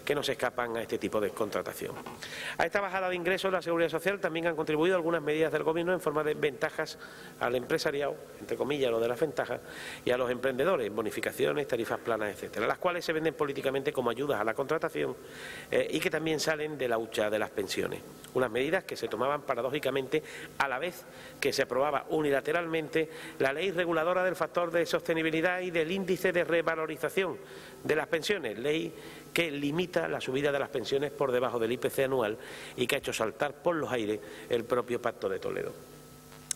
que no se escapan a este tipo de contratación. A esta bajada de ingresos de la Seguridad Social también han contribuido algunas medidas del Gobierno en forma de ventajas al empresariado, entre comillas lo de las ventajas, y a los emprendedores, bonificaciones, tarifas planas, etcétera, las cuales se venden políticamente como ayudas a la contratación y que también salen de la hucha de las pensiones. Unas medidas que se tomaban paradójicamente a la vez que se aprobaba unilateralmente la ley reguladora del factor de sostenibilidad y del índice de revalorización de las pensiones, ley que limita la subida de las pensiones por debajo del IPC anual y que ha hecho saltar por los aires el propio Pacto de Toledo.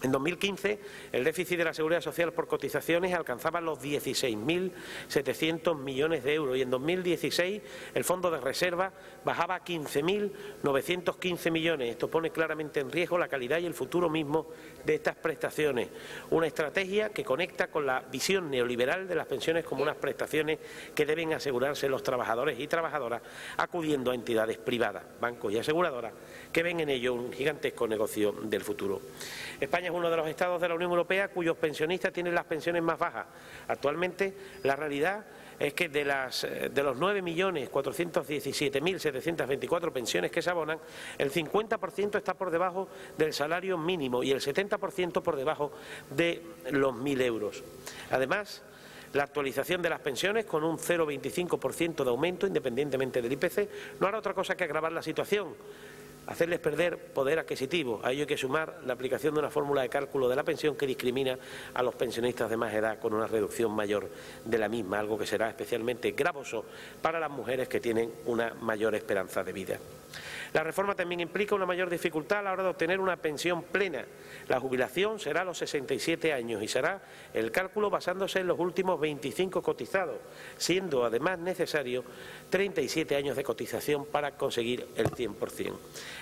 En 2015, el déficit de la Seguridad Social por cotizaciones alcanzaba los 16.700 millones de euros y en 2016 el fondo de reserva bajaba a 15.915 millones. Esto pone claramente en riesgo la calidad y el futuro mismo de estas prestaciones. Una estrategia que conecta con la visión neoliberal de las pensiones como unas prestaciones que deben asegurarse los trabajadores y trabajadoras acudiendo a entidades privadas, bancos y aseguradoras que ven en ello un gigantesco negocio del futuro. España es uno de los estados de la Unión Europea cuyos pensionistas tienen las pensiones más bajas. Actualmente la realidad es que de los 9.417.724 pensiones que se abonan, el 50% está por debajo del salario mínimo y el 70% por debajo de los 1.000 euros. Además, la actualización de las pensiones con un 0,25% de aumento independientemente del IPC no hará otra cosa que agravar la situación, hacerles perder poder adquisitivo. A ello hay que sumar la aplicación de una fórmula de cálculo de la pensión que discrimina a los pensionistas de más edad con una reducción mayor de la misma, algo que será especialmente gravoso para las mujeres que tienen una mayor esperanza de vida. La reforma también implica una mayor dificultad a la hora de obtener una pensión plena. La jubilación será a los 67 años y será el cálculo basándose en los últimos 25 cotizados, siendo además necesario 37 años de cotización para conseguir el 100%.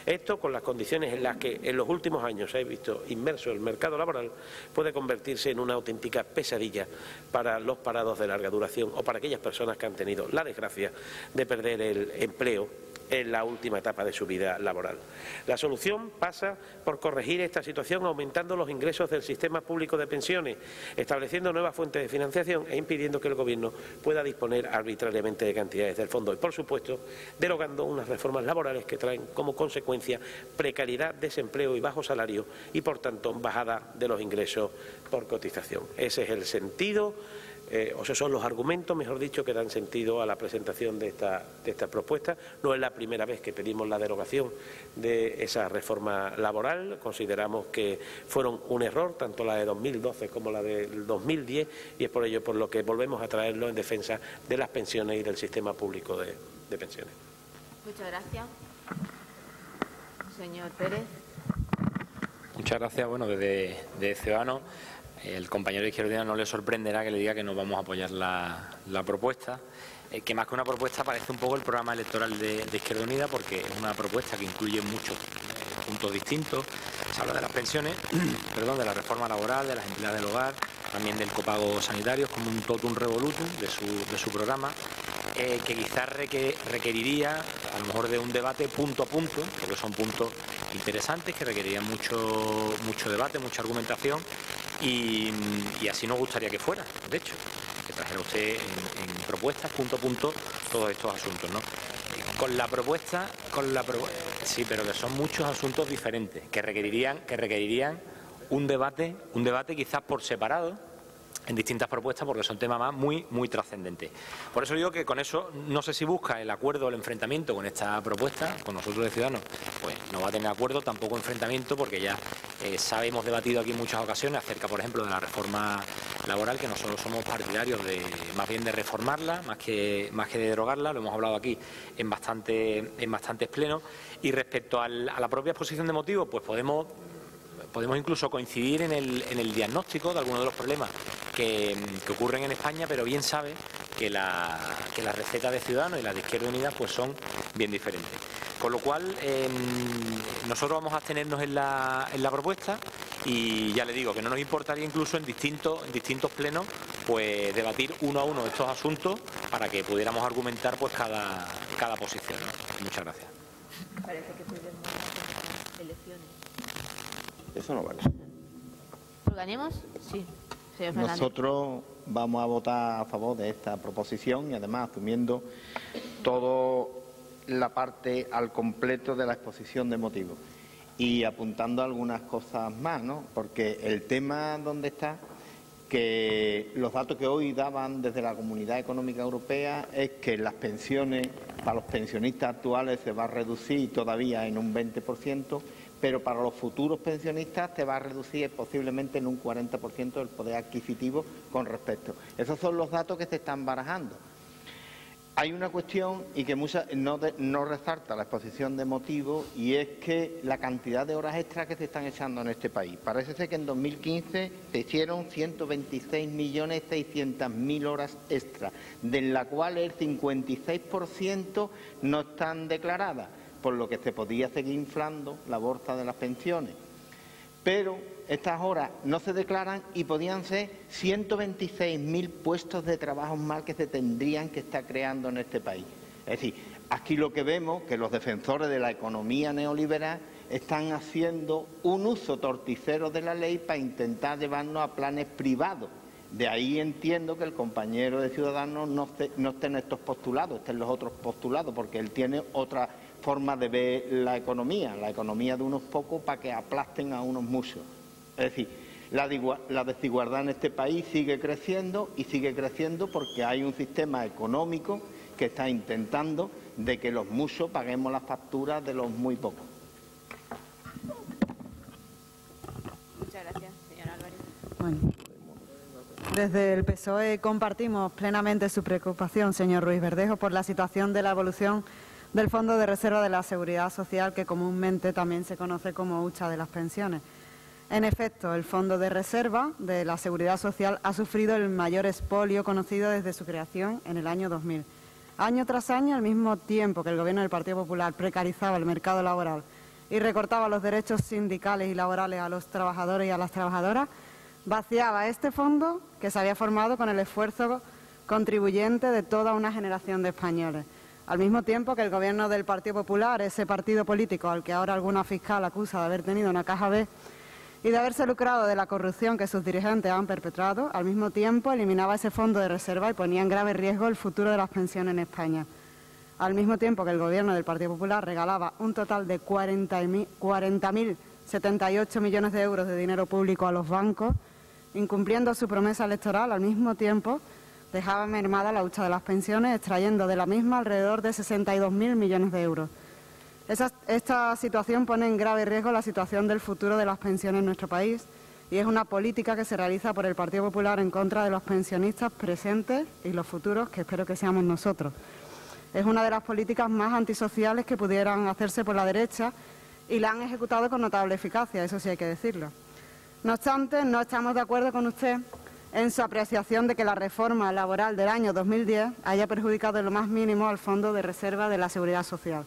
Esto, con las condiciones en las que en los últimos años se ha visto inmerso el mercado laboral, puede convertirse en una auténtica pesadilla para los parados de larga duración o para aquellas personas que han tenido la desgracia de perder el empleo en la última etapa de su vida laboral. La solución pasa por corregir esta situación aumentando los ingresos del sistema público de pensiones, estableciendo nuevas fuentes de financiación e impidiendo que el Gobierno pueda disponer arbitrariamente de cantidades del fondo y, por supuesto, derogando unas reformas laborales que traen como consecuencia precariedad, desempleo y bajo salario y, por tanto, bajada de los ingresos por cotización. Ese es el sentido. Esos son los argumentos, mejor dicho, que dan sentido a la presentación de esta propuesta. No es la primera vez que pedimos la derogación de esa reforma laboral. Consideramos que fueron un error, tanto la de 2012 como la del 2010, y es por ello por lo que volvemos a traerlo en defensa de las pensiones y del sistema público de pensiones. Muchas gracias. Señor Pérez. Muchas gracias. Bueno, desde Ciudadanos, el compañero de Izquierda Unida no le sorprenderá que le diga que no vamos a apoyar la propuesta, que más que una propuesta parece un poco el programa electoral de Izquierda Unida, porque es una propuesta que incluye muchos puntos distintos. Se habla de las pensiones, perdón, de la reforma laboral, de las empleadas del hogar, también del copago sanitario, como un totum revolutum de su programa, que quizás requeriría a lo mejor de un debate punto a punto, porque son puntos interesantes que requerirían mucho debate, mucha argumentación. Y así nos gustaría que fuera, de hecho, que trajera usted en propuestas, punto a punto, todos estos asuntos, ¿no? Con la propuesta, sí, pero que son muchos asuntos diferentes, que requerirían un debate quizás por separado, en distintas propuestas, porque son temas más muy trascendentes. Por eso digo que con eso no sé si busca el acuerdo o el enfrentamiento con esta propuesta, con nosotros de Ciudadanos, pues no va a tener acuerdo, tampoco enfrentamiento, porque ya hemos debatido aquí en muchas ocasiones acerca, por ejemplo, de la reforma laboral, que nosotros somos partidarios más bien de reformarla, más que de derogarla, lo hemos hablado aquí en bastantes plenos. Y respecto a la propia exposición de motivos, pues podemos incluso coincidir en el diagnóstico de algunos de los problemas que ocurren en España, pero bien sabe que la receta de Ciudadanos y la de Izquierda Unida pues son bien diferentes. Con lo cual, nosotros vamos a abstenernos en la propuesta y ya le digo que no nos importaría incluso en distintos plenos pues debatir uno a uno estos asuntos para que pudiéramos argumentar pues cada posición, ¿no? Muchas gracias. Parece que perdemos las elecciones. Eso no vale. ¿Organizamos? Sí. Señor Fernández. Nosotros vamos a votar a favor de esta proposición y además asumiendo toda la parte al completo de la exposición de motivos y apuntando algunas cosas más, ¿no? Porque el tema donde está, que los datos que hoy daban desde la Comunidad Económica Europea es que las pensiones para los pensionistas actuales se va a reducir todavía en un 20%, pero para los futuros pensionistas se va a reducir posiblemente en un 40% el poder adquisitivo con respecto. Esos son los datos que se están barajando. Hay una cuestión y que no resalta la exposición de motivos, y es que la cantidad de horas extras que se están echando en este país. Parece ser que en 2015 se hicieron 126.600.000 horas extras, de la cual el 56% no están declaradas, por lo que se podía seguir inflando la bolsa de las pensiones. Pero estas horas no se declaran y podían ser 126.000 puestos de trabajo más que se tendrían que estar creando en este país. Es decir, aquí lo que vemos que los defensores de la economía neoliberal están haciendo un uso torticero de la ley para intentar llevarnos a planes privados. De ahí entiendo que el compañero de Ciudadanos no esté en estos postulados, esté en los otros postulados, porque él tiene otra forma de ver la economía de unos pocos para que aplasten a unos muchos. Es decir, la desigualdad en este país sigue creciendo y sigue creciendo porque hay un sistema económico que está intentando de que los muchos paguemos las facturas de los muy pocos. Muchas gracias, señora Álvarez. Bueno, desde el PSOE compartimos plenamente su preocupación, señor Ruiz Verdejo, por la situación de la evolución del Fondo de Reserva de la Seguridad Social, que comúnmente también se conoce como hucha de las pensiones. En efecto, el Fondo de Reserva de la Seguridad Social ha sufrido el mayor expolio conocido desde su creación en el año 2000. Año tras año, al mismo tiempo que el Gobierno del Partido Popular precarizaba el mercado laboral y recortaba los derechos sindicales y laborales a los trabajadores y a las trabajadoras, vaciaba este fondo que se había formado con el esfuerzo contribuyente de toda una generación de españoles. Al mismo tiempo que el Gobierno del Partido Popular, ese partido político al que ahora alguna fiscal acusa de haber tenido una caja B y de haberse lucrado de la corrupción que sus dirigentes han perpetrado, al mismo tiempo eliminaba ese fondo de reserva y ponía en grave riesgo el futuro de las pensiones en España. Al mismo tiempo que el Gobierno del Partido Popular regalaba un total de 40.078 millones de euros de dinero público a los bancos, incumpliendo su promesa electoral, al mismo tiempo dejaba mermada la hucha de las pensiones, extrayendo de la misma alrededor de 62.000 millones de euros. Esta situación pone en grave riesgo la situación del futuro de las pensiones en nuestro país y es una política que se realiza por el Partido Popular en contra de los pensionistas presentes y los futuros, que espero que seamos nosotros. Es una de las políticas más antisociales que pudieran hacerse por la derecha y la han ejecutado con notable eficacia, eso sí hay que decirlo. No obstante, no estamos de acuerdo con usted en su apreciación de que la reforma laboral del año 2010 haya perjudicado en lo más mínimo al Fondo de Reserva de la Seguridad Social.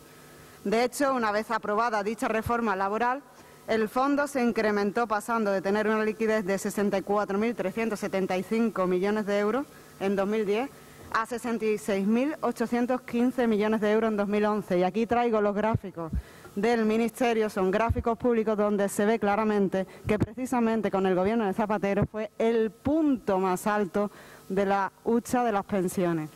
De hecho, una vez aprobada dicha reforma laboral, el fondo se incrementó pasando de tener una liquidez de 64.375 millones de euros en 2010 a 66.815 millones de euros en 2011. Y aquí traigo los gráficos del Ministerio, son gráficos públicos donde se ve claramente que precisamente con el Gobierno de Zapatero fue el punto más alto de la hucha de las pensiones.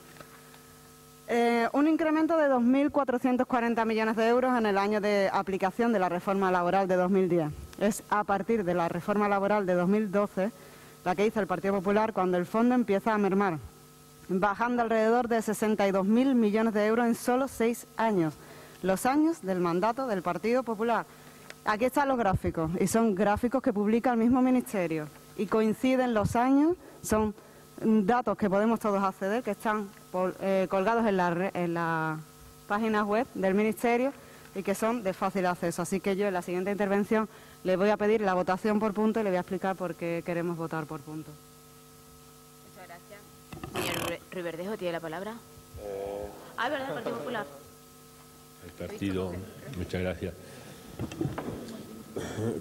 Un incremento de 2.440 millones de euros en el año de aplicación de la reforma laboral de 2010. Es a partir de la reforma laboral de 2012, la que hizo el Partido Popular, cuando el fondo empieza a mermar, bajando alrededor de 62.000 millones de euros en solo 6 años, los años del mandato del Partido Popular. Aquí están los gráficos, y son gráficos que publica el mismo Ministerio, y coinciden los años, son datos que podemos todos acceder, que están colgados en la página web del Ministerio y que son de fácil acceso. Así que yo en la siguiente intervención le voy a pedir la votación por punto y le voy a explicar por qué queremos votar por punto. Muchas gracias. Señor Ruiz Verdejo, ¿tiene la palabra? ¿Verdad? El Partido Popular. El partido, muchas gracias.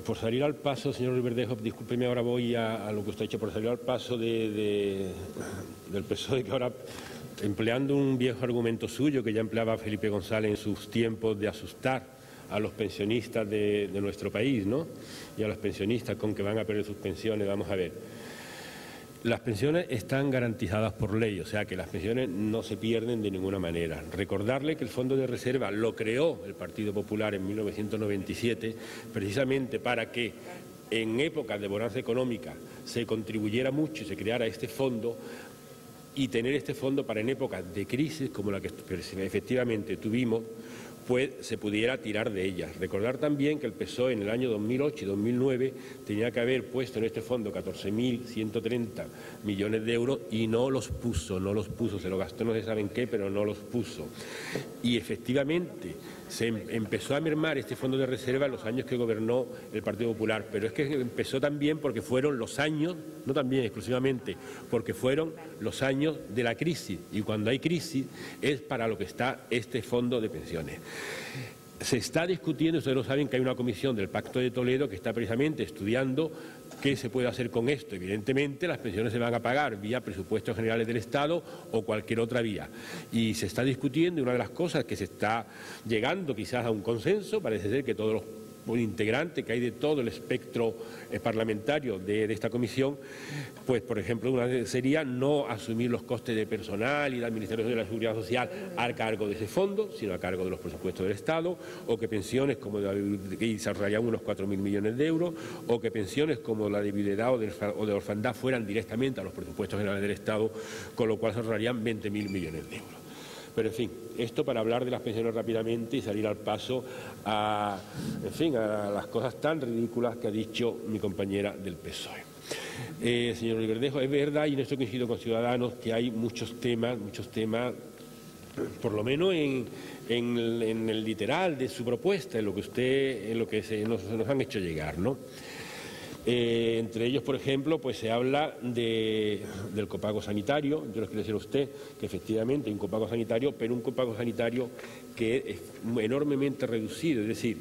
Por salir al paso, señor Ruiz Verdejo, discúlpeme, ahora voy a lo que usted ha dicho, por salir al paso del PSOE, que ahora, empleando un viejo argumento suyo que ya empleaba Felipe González en sus tiempos de asustar a los pensionistas de nuestro país, ¿no? Y a los pensionistas con que van a perder sus pensiones, vamos a ver. Las pensiones están garantizadas por ley, o sea que las pensiones no se pierden de ninguna manera. Recordarle que el Fondo de Reserva lo creó el Partido Popular en 1997 precisamente para que en épocas de bonanza económica se contribuyera mucho y se creara este fondo, y tener este fondo para en épocas de crisis como la que efectivamente tuvimos, pues se pudiera tirar de ellas. Recordar también que el PSOE en el año 2008 y 2009 tenía que haber puesto en este fondo 14.130 millones de euros y no los puso, se lo gastó no se sabe en qué, pero no los puso. Y efectivamente se empezó a mermar este fondo de reserva en los años que gobernó el Partido Popular, pero es que empezó también porque fueron los años, no también exclusivamente, porque fueron los años de la crisis, y cuando hay crisis es para lo que está este fondo de pensiones. Se está discutiendo, ustedes lo saben, que hay una comisión del Pacto de Toledo que está precisamente estudiando qué se puede hacer con esto. Evidentemente, las pensiones se van a pagar vía presupuestos generales del Estado o cualquier otra vía. Y se está discutiendo, y una de las cosas que se está llegando quizás a un consenso, parece ser que todos los integrantes que hay de todo el espectro parlamentario de esta comisión, pues por ejemplo una sería no asumir los costes de personal y la Administración de la Seguridad Social a cargo de ese fondo, sino a cargo de los presupuestos del Estado, o que pensiones como que se ahorrarían unos 4.000 millones de euros, o que pensiones como la de viudedad o de orfandad fueran directamente a los presupuestos generales del Estado, con lo cual se ahorrarían 20.000 millones de euros. Pero, en fin, esto para hablar de las pensiones rápidamente y salir al paso a las cosas tan ridículas que ha dicho mi compañera del PSOE. Señor Verdejo, es verdad, y en esto coincido con Ciudadanos, que hay muchos temas, por lo menos en el literal de su propuesta, en lo que nos han hecho llegar, ¿no? Entre ellos, por ejemplo, pues se habla del copago sanitario. Yo les quiero decir a usted que efectivamente hay un copago sanitario, pero un copago sanitario que es enormemente reducido. Es decir,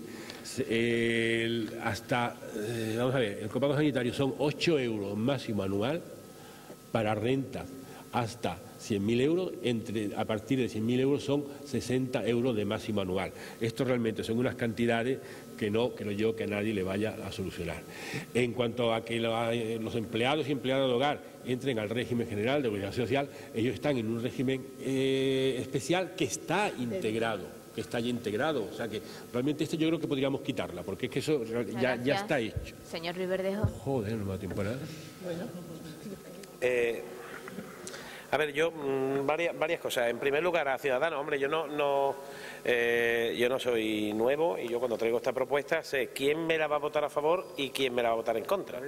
vamos a ver, el copago sanitario son 8 euros máximo anual para renta hasta 100.000 euros, a partir de 100.000 euros son 60 euros de máximo anual. Esto realmente son unas cantidades que no creo yo que a nadie le vaya a solucionar. En cuanto a que los empleados y empleadas de hogar entren al régimen general de seguridad social, ellos están en un régimen especial que está integrado. O sea que realmente esto yo creo que podríamos quitarla, porque es que eso ya está hecho. Señor Ruiz Verdejo. Joder, no me da tiempo nada. A ver, yo varias cosas. En primer lugar, a Ciudadanos, hombre, yo no soy nuevo, y yo cuando traigo esta propuesta sé quién me la va a votar a favor y quién me la va a votar en contra.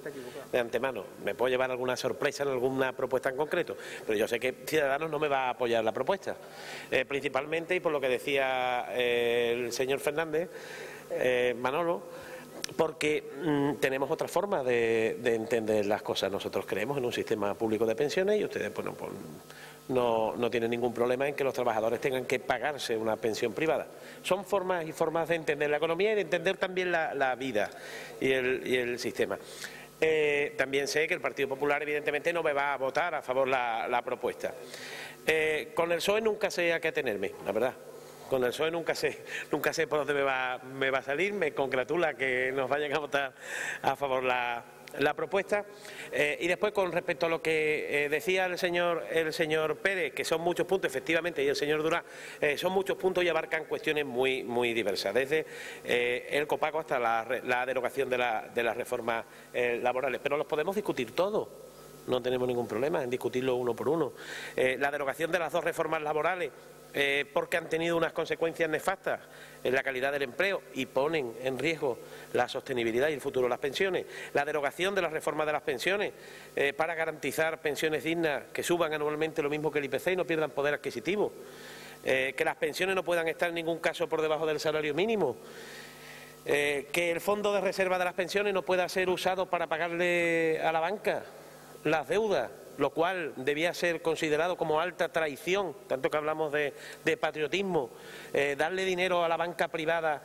De antemano, me puedo llevar alguna sorpresa en alguna propuesta en concreto, pero yo sé que Ciudadanos no me va a apoyar la propuesta. Principalmente, y por lo que decía el señor Fernández, Manolo, porque tenemos otra forma de entender las cosas. Nosotros creemos en un sistema público de pensiones y ustedes no tienen ningún problema en que los trabajadores tengan que pagarse una pensión privada. Son formas y formas de entender la economía y de entender también la vida y el sistema. También sé que el Partido Popular evidentemente no me va a votar a favor la propuesta. Con el PSOE nunca sé a qué atenerme, la verdad. Con el PSOE nunca sé por dónde me va a salir. Me congratula que nos vayan a votar a favor la propuesta. Y después, con respecto a lo que decía el señor Pérez, que son muchos puntos, efectivamente, y el señor Durán, son muchos puntos y abarcan cuestiones muy, muy diversas, desde el copago hasta la derogación de las reformas laborales. Pero los podemos discutir todos. No tenemos ningún problema en discutirlo uno por uno. La derogación de las dos reformas laborales, porque han tenido unas consecuencias nefastas en la calidad del empleo y ponen en riesgo la sostenibilidad y el futuro de las pensiones. La derogación de las reformas de las pensiones para garantizar pensiones dignas que suban anualmente lo mismo que el IPC y no pierdan poder adquisitivo. Que las pensiones no puedan estar en ningún caso por debajo del salario mínimo. Que el fondo de reserva de las pensiones no pueda ser usado para pagarle a la banca las deudas, lo cual debía ser considerado como alta traición, tanto que hablamos de patriotismo. Darle dinero a la banca privada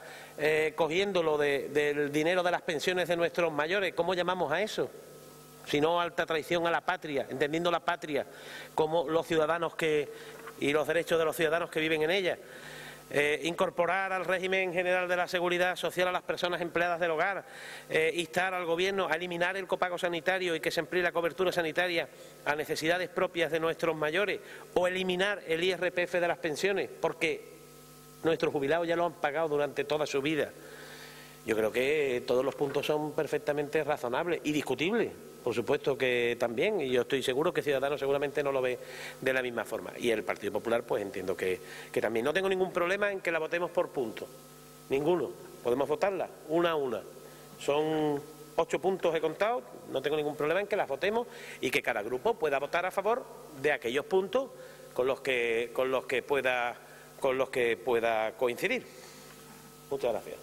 cogiéndolo del dinero de las pensiones de nuestros mayores, ¿cómo llamamos a eso? Si no alta traición a la patria, entendiendo la patria como los ciudadanos y los derechos de los ciudadanos que viven en ella. incorporar al régimen general de la Seguridad Social a las personas empleadas del hogar, instar al Gobierno a eliminar el copago sanitario y que se emplee la cobertura sanitaria a necesidades propias de nuestros mayores, o eliminar el IRPF de las pensiones, porque nuestros jubilados ya lo han pagado durante toda su vida. Yo creo que todos los puntos son perfectamente razonables y discutibles. Por supuesto que también, y yo estoy seguro que Ciudadanos seguramente no lo ve de la misma forma. Y el Partido Popular, pues entiendo que también. No tengo ningún problema en que la votemos por puntos. Ninguno. Podemos votarla una a una. Son 8 puntos he contado, no tengo ningún problema en que las votemos y que cada grupo pueda votar a favor de aquellos puntos con los que pueda coincidir. Muchas gracias.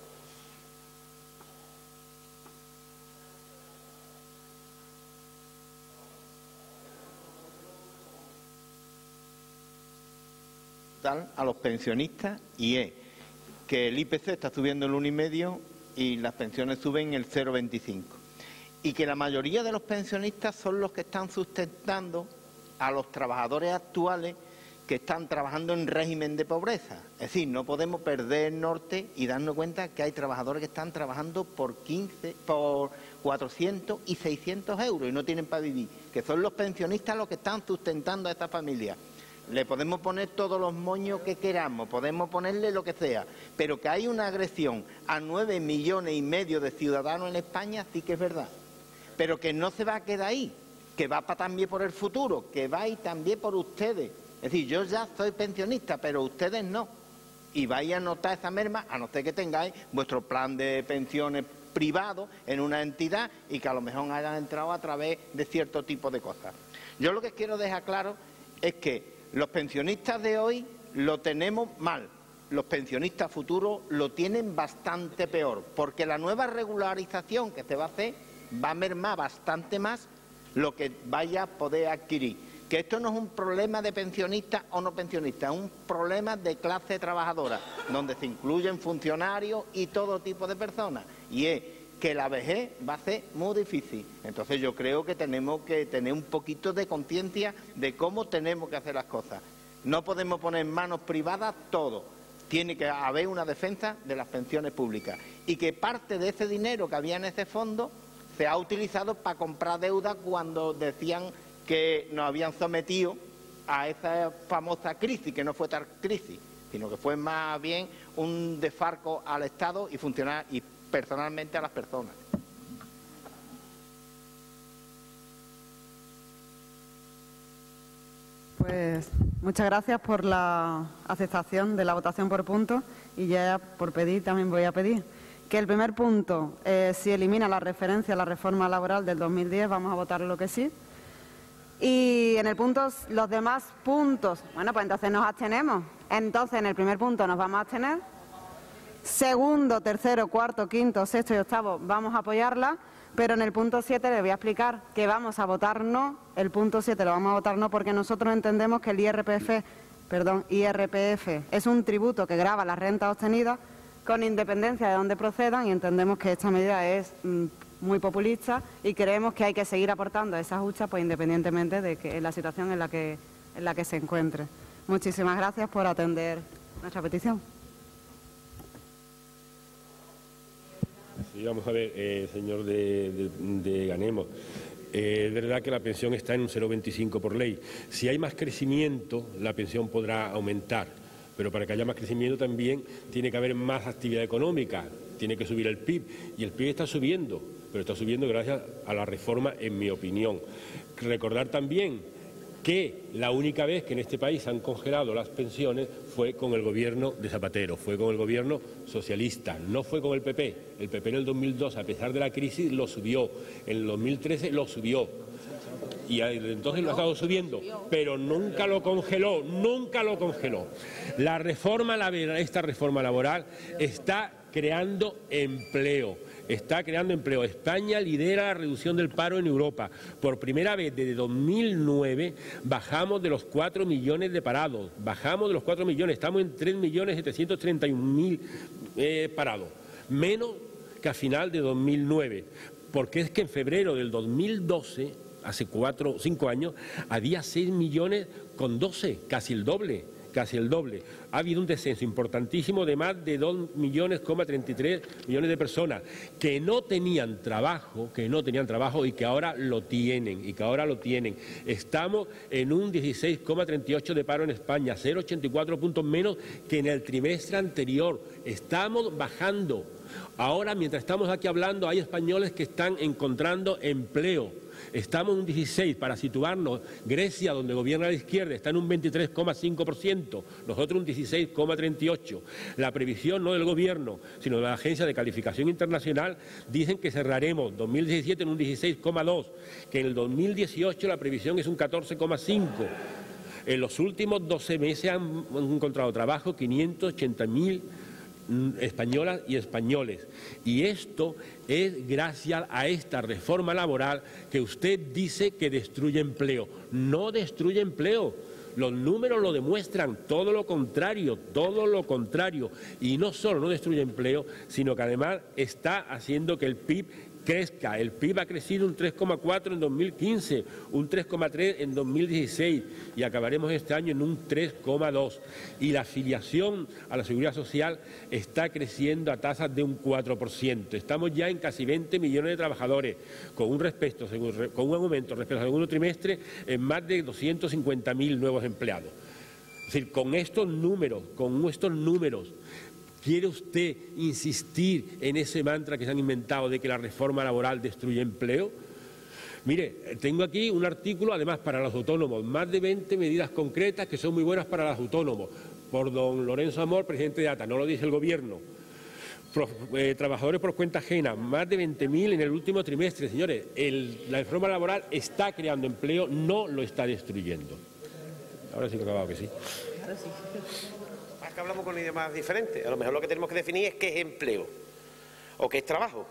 A los pensionistas, y es que el IPC está subiendo el 1,5 y las pensiones suben el 0,25, y que la mayoría de los pensionistas son los que están sustentando a los trabajadores actuales que están trabajando en régimen de pobreza. Es decir, no podemos perder el norte y darnos cuenta que hay trabajadores que están trabajando por 400 y 600 euros y no tienen para vivir, que son los pensionistas los que están sustentando a esta familia. Le podemos poner todos los moños que queramos, podemos ponerle lo que sea, pero que hay una agresión a 9,5 millones de ciudadanos en España sí que es verdad. Pero que no se va a quedar ahí, que va también por el futuro, que va a ir también por ustedes. Es decir, yo ya soy pensionista, pero ustedes no. Y vais a notar esa merma, a no ser que tengáis vuestro plan de pensiones privado en una entidad y que a lo mejor hayan entrado a través de cierto tipo de cosas. Yo lo que quiero dejar claro es que los pensionistas de hoy lo tenemos mal, los pensionistas futuros lo tienen bastante peor, porque la nueva regularización que se va a hacer va a mermar bastante más lo que vaya a poder adquirir. Que esto no es un problema de pensionistas o no pensionistas, es un problema de clase trabajadora, donde se incluyen funcionarios y todo tipo de personas, y es que la vejez va a ser muy difícil. Entonces yo creo que tenemos que tener un poquito de conciencia de cómo tenemos que hacer las cosas. No podemos poner en manos privadas todo. Tiene que haber una defensa de las pensiones públicas. Y que parte de ese dinero que había en ese fondo se ha utilizado para comprar deuda cuando decían que nos habían sometido a esa famosa crisis, que no fue tal crisis, sino que fue más bien un desfalco al Estado y funcionar y personalmente a las personas. Pues muchas gracias por la aceptación de la votación por puntos, y ya por pedir también voy a pedir que el primer punto, si elimina la referencia a la reforma laboral del 2010, vamos a votar lo que sí. Y en el punto, los demás puntos, bueno, pues entonces nos abstenemos. Entonces en el primer punto nos vamos a abstener. Segundo, tercero, cuarto, quinto, sexto y octavo vamos a apoyarla, pero en el punto 7 les voy a explicar que vamos a votar no. El punto 7 lo vamos a votar no porque nosotros entendemos que el IRPF es un tributo que grava las rentas obtenidas con independencia de dónde procedan, y entendemos que esta medida es muy populista y creemos que hay que seguir aportando esa hucha, pues independientemente de que la situación en la que se encuentre. Muchísimas gracias por atender nuestra petición. Sí, vamos a ver, señor de Ganemos. Es verdad que la pensión está en un 0,25 por ley. Si hay más crecimiento, la pensión podrá aumentar, pero para que haya más crecimiento también tiene que haber más actividad económica, tiene que subir el PIB, y el PIB está subiendo, pero está subiendo gracias a la reforma, en mi opinión. Recordar también que la única vez que en este país han congelado las pensiones fue con el gobierno de Zapatero, fue con el gobierno socialista, no fue con el PP. El PP en el 2002, a pesar de la crisis, lo subió. En el 2013 lo subió. Y entonces lo ha estado subiendo, pero nunca lo congeló, nunca lo congeló. Esta reforma laboral está creando empleo. Está creando empleo. España lidera la reducción del paro en Europa. Por primera vez desde 2009 bajamos de los 4 millones de parados. Bajamos de los 4 millones. Estamos en 3.731.000 parados. Menos que a final de 2009. Porque es que en febrero del 2012, hace 4 o 5 años, había 6 millones con 12, casi el doble. casi el doble. Ha habido un descenso importantísimo de más de 2,33 millones de personas que no tenían trabajo y que ahora lo tienen, Estamos en un 16,38 de paro en España, 0,84 puntos menos que en el trimestre anterior. Estamos bajando. Ahora, mientras estamos aquí hablando, hay españoles que están encontrando empleo. Estamos en un 16, para situarnos. Grecia, donde gobierna la izquierda, está en un 23,5%, nosotros un 16,38%. La previsión no del Gobierno, sino de la Agencia de Calificación Internacional, dicen que cerraremos 2017 en un 16,2%, que en el 2018 la previsión es un 14,5%. En los últimos 12 meses han encontrado trabajo 580.000 españolas y españoles. Y esto es gracias a esta reforma laboral que usted dice que destruye empleo. No destruye empleo. Los números lo demuestran, todo lo contrario. Y no solo no destruye empleo, sino que además está haciendo que el PIB crezca. El PIB ha crecido un 3,4 en 2015, un 3,3 en 2016 y acabaremos este año en un 3,2. Y la afiliación a la Seguridad Social está creciendo a tasas de un 4%. Estamos ya en casi 20 millones de trabajadores, con un aumento respecto al segundo trimestre en más de 250.000 nuevos empleados. Es decir, con estos números, ¿quiere usted insistir en ese mantra que se han inventado de que la reforma laboral destruye empleo? Mire, tengo aquí un artículo, además, para los autónomos, más de 20 medidas concretas que son muy buenas para los autónomos, por don Lorenzo Amor, presidente de ATA, no lo dice el Gobierno. Trabajadores por cuenta ajena, más de 20.000 en el último trimestre. Señores, la reforma laboral está creando empleo, no lo está destruyendo. Ahora sí que acabado que sí. Ahora sí. Que hablamos con idiomas diferentes. A lo mejor lo que tenemos que definir es qué es empleo o qué es trabajo.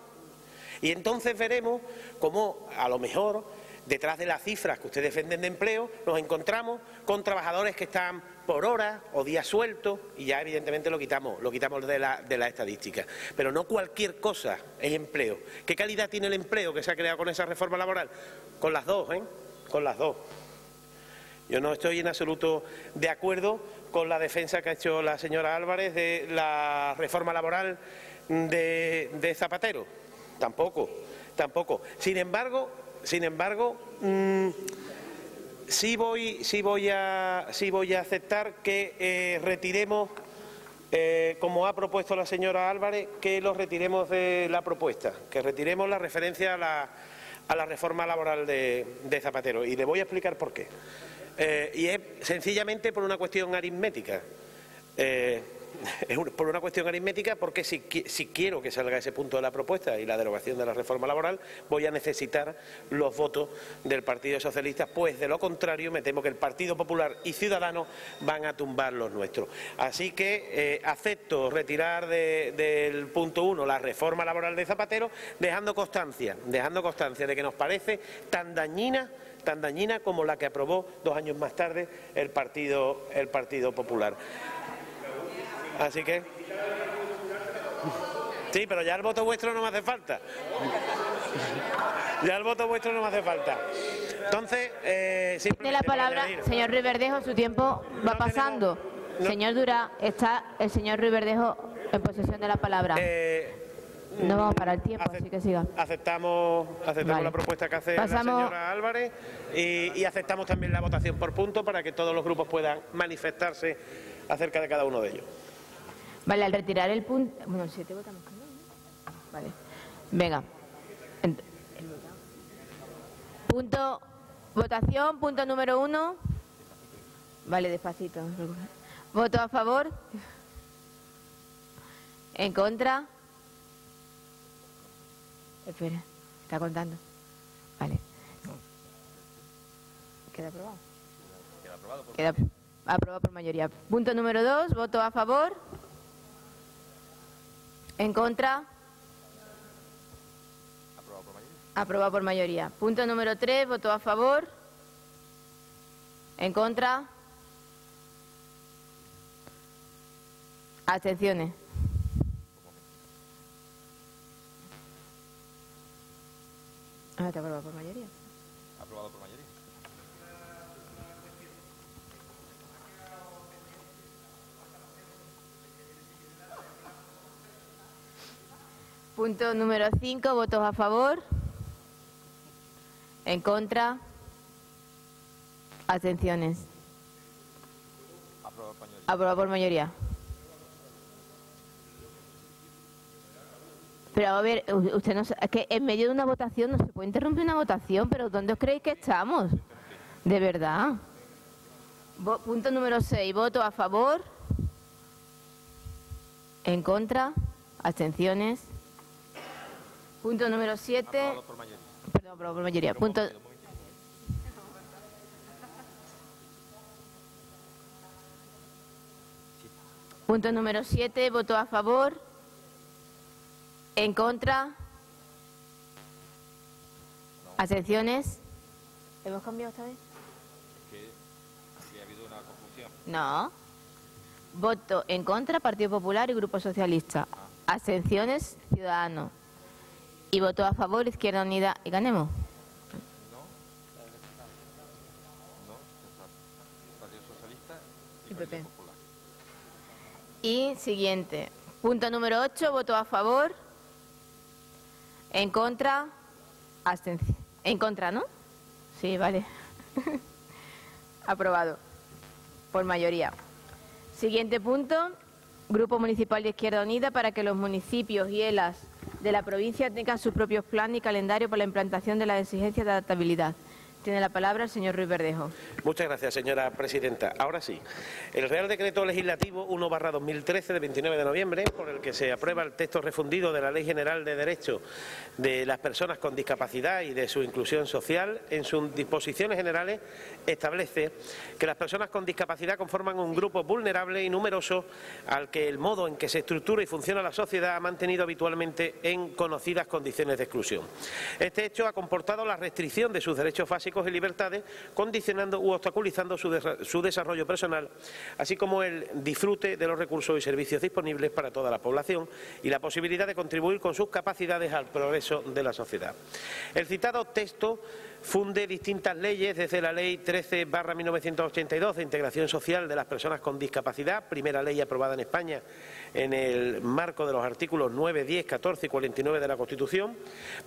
Y entonces veremos cómo, a lo mejor, detrás de las cifras que ustedes defienden de empleo, nos encontramos con trabajadores que están por hora o días sueltos y ya evidentemente lo quitamos de la estadística. Pero no cualquier cosa es empleo. ¿Qué calidad tiene el empleo que se ha creado con esa reforma laboral? Con las dos, Con las dos. Yo no estoy en absoluto de acuerdo con la defensa que ha hecho la señora Álvarez de la reforma laboral de Zapatero. Tampoco. Sin embargo, sí voy a aceptar que retiremos, como ha propuesto la señora Álvarez, que lo retiremos de la propuesta, que retiremos la referencia a la reforma laboral de Zapatero. Y le voy a explicar por qué. Y es sencillamente por una cuestión aritmética. Por una cuestión aritmética, porque si quiero que salga ese punto de la propuesta y la derogación de la reforma laboral, voy a necesitar los votos del Partido Socialista, pues de lo contrario me temo que el Partido Popular y Ciudadanos van a tumbar los nuestros. Así que acepto retirar del punto 1 la reforma laboral de Zapatero, dejando constancia de que nos parece tan dañina como la que aprobó 2 años más tarde el Partido Popular. Así que sí, pero ya el voto vuestro no me hace falta. Entonces, de la palabra, señor Ruiz Verdejo, su tiempo va pasando. Señor Durá, está el señor Ruiz Verdejo en posesión de la palabra. No vamos para el tiempo, así que siga. Aceptamos vale. La propuesta que hace la señora Álvarez y aceptamos también la votación por punto para que todos los grupos puedan manifestarse acerca de cada uno de ellos. Vale, al retirar el punto... Bueno, 7 votamos que no. Vale. Venga. Votación, punto número 1. Vale, despacito. ¿Voto a favor? ¿En contra? Espera, está contando. Vale. ¿Queda aprobado? Queda aprobado por mayoría. Punto número 2, voto a favor. ¿En contra? Aprobado por mayoría. Punto número 3, voto a favor. ¿En contra? Abstenciones. Está aprobado por mayoría. Aprobado por mayoría. Punto número 5, votos a favor. En contra. Abstenciones. Aprobado por mayoría. Pero a ver, usted no, es que en medio de una votación no se puede interrumpir una votación, pero ¿dónde os creéis que estamos? De verdad. Punto número 6, voto a favor. En contra. Abstenciones. Punto número 7. Aprobado por mayoría. Perdón, aprobado por mayoría. Punto número 7, voto a favor. En contra. Abstenciones. ¿Hemos cambiado esta vez? Que ha habido una confusión. No. Voto en contra, Partido Popular y Grupo Socialista. Abstenciones, Ciudadanos. Y voto a favor, Izquierda Unida y Ganemos. Partido Socialista y PP. Y siguiente. Punto número 8, voto a favor. En contra, abstención. En contra, ¿no? Sí, vale. Aprobado. Por mayoría. Siguiente punto. Grupo Municipal de Izquierda Unida para que los municipios y ELAs de la provincia tengan sus propios planes y calendario para la implantación de las exigencias de adaptabilidad. Tiene la palabra el señor Ruiz Verdejo. Muchas gracias, señora presidenta. Ahora sí, el Real Decreto Legislativo 1/2013 de 29 de noviembre, por el que se aprueba el texto refundido de la Ley General de Derechos de las Personas con Discapacidad y de su inclusión social, en sus disposiciones generales establece que las personas con discapacidad conforman un grupo vulnerable y numeroso al que el modo en que se estructura y funciona la sociedad ha mantenido habitualmente en conocidas condiciones de exclusión. Este hecho ha comportado la restricción de sus derechos básicos y libertades, condicionando u obstaculizando su desarrollo personal, así como el disfrute de los recursos y servicios disponibles para toda la población y la posibilidad de contribuir con sus capacidades al progreso de la sociedad. El citado texto funde distintas leyes, desde la Ley 13/1982 de Integración Social de las Personas con Discapacidad, primera ley aprobada en España en el marco de los artículos 9, 10, 14 y 49 de la Constitución,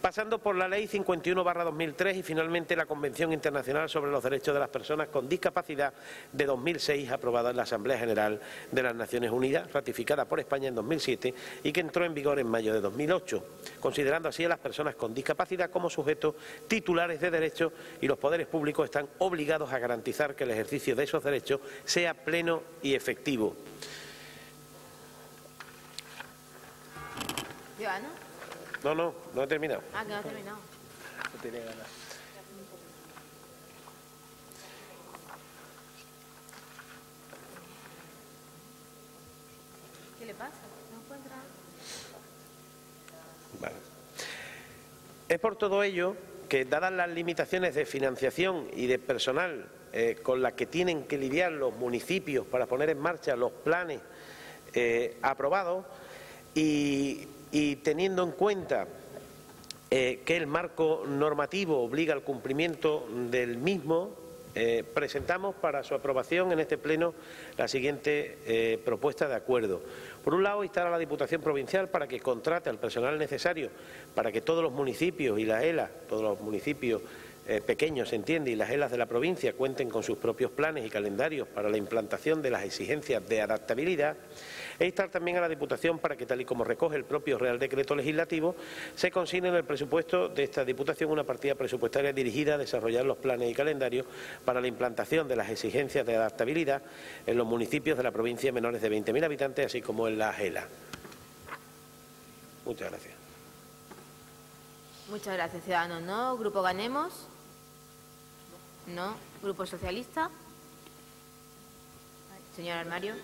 pasando por la Ley 51/2003 y finalmente la Convención Internacional sobre los Derechos de las Personas con Discapacidad de 2006, aprobada en la Asamblea General de las Naciones Unidas, ratificada por España en 2007 y que entró en vigor en mayo de 2008, considerando así a las personas con discapacidad como sujetos titulares de derechos, y los poderes públicos están obligados a garantizar que el ejercicio de esos derechos sea pleno y efectivo. ¿Ciudadano? No he terminado. Ah, que no ha terminado. No tiene ganas. ¿Qué le pasa? ¿No encuentra? Vale. Es por todo ello que, dadas las limitaciones de financiación y de personal con las que tienen que lidiar los municipios para poner en marcha los planes aprobados y teniendo en cuenta que el marco normativo obliga al cumplimiento del mismo, presentamos para su aprobación en este pleno la siguiente propuesta de acuerdo. Por un lado, instar a la Diputación Provincial para que contrate al personal necesario para que todos los municipios y las ELA, todos los municipios pequeños, se entiende, y las ELAs de la provincia cuenten con sus propios planes y calendarios para la implantación de las exigencias de adaptabilidad, e instar también a la Diputación para que, tal y como recoge el propio Real Decreto Legislativo, se consigne en el presupuesto de esta Diputación una partida presupuestaria dirigida a desarrollar los planes y calendarios para la implantación de las exigencias de adaptabilidad en los municipios de la provincia menores de 20.000 habitantes, así como en las ELA. Muchas gracias. Muchas gracias, Ciudadanos. ¿No? Grupo Ganemos. No. Grupo Socialista. Señor Armario.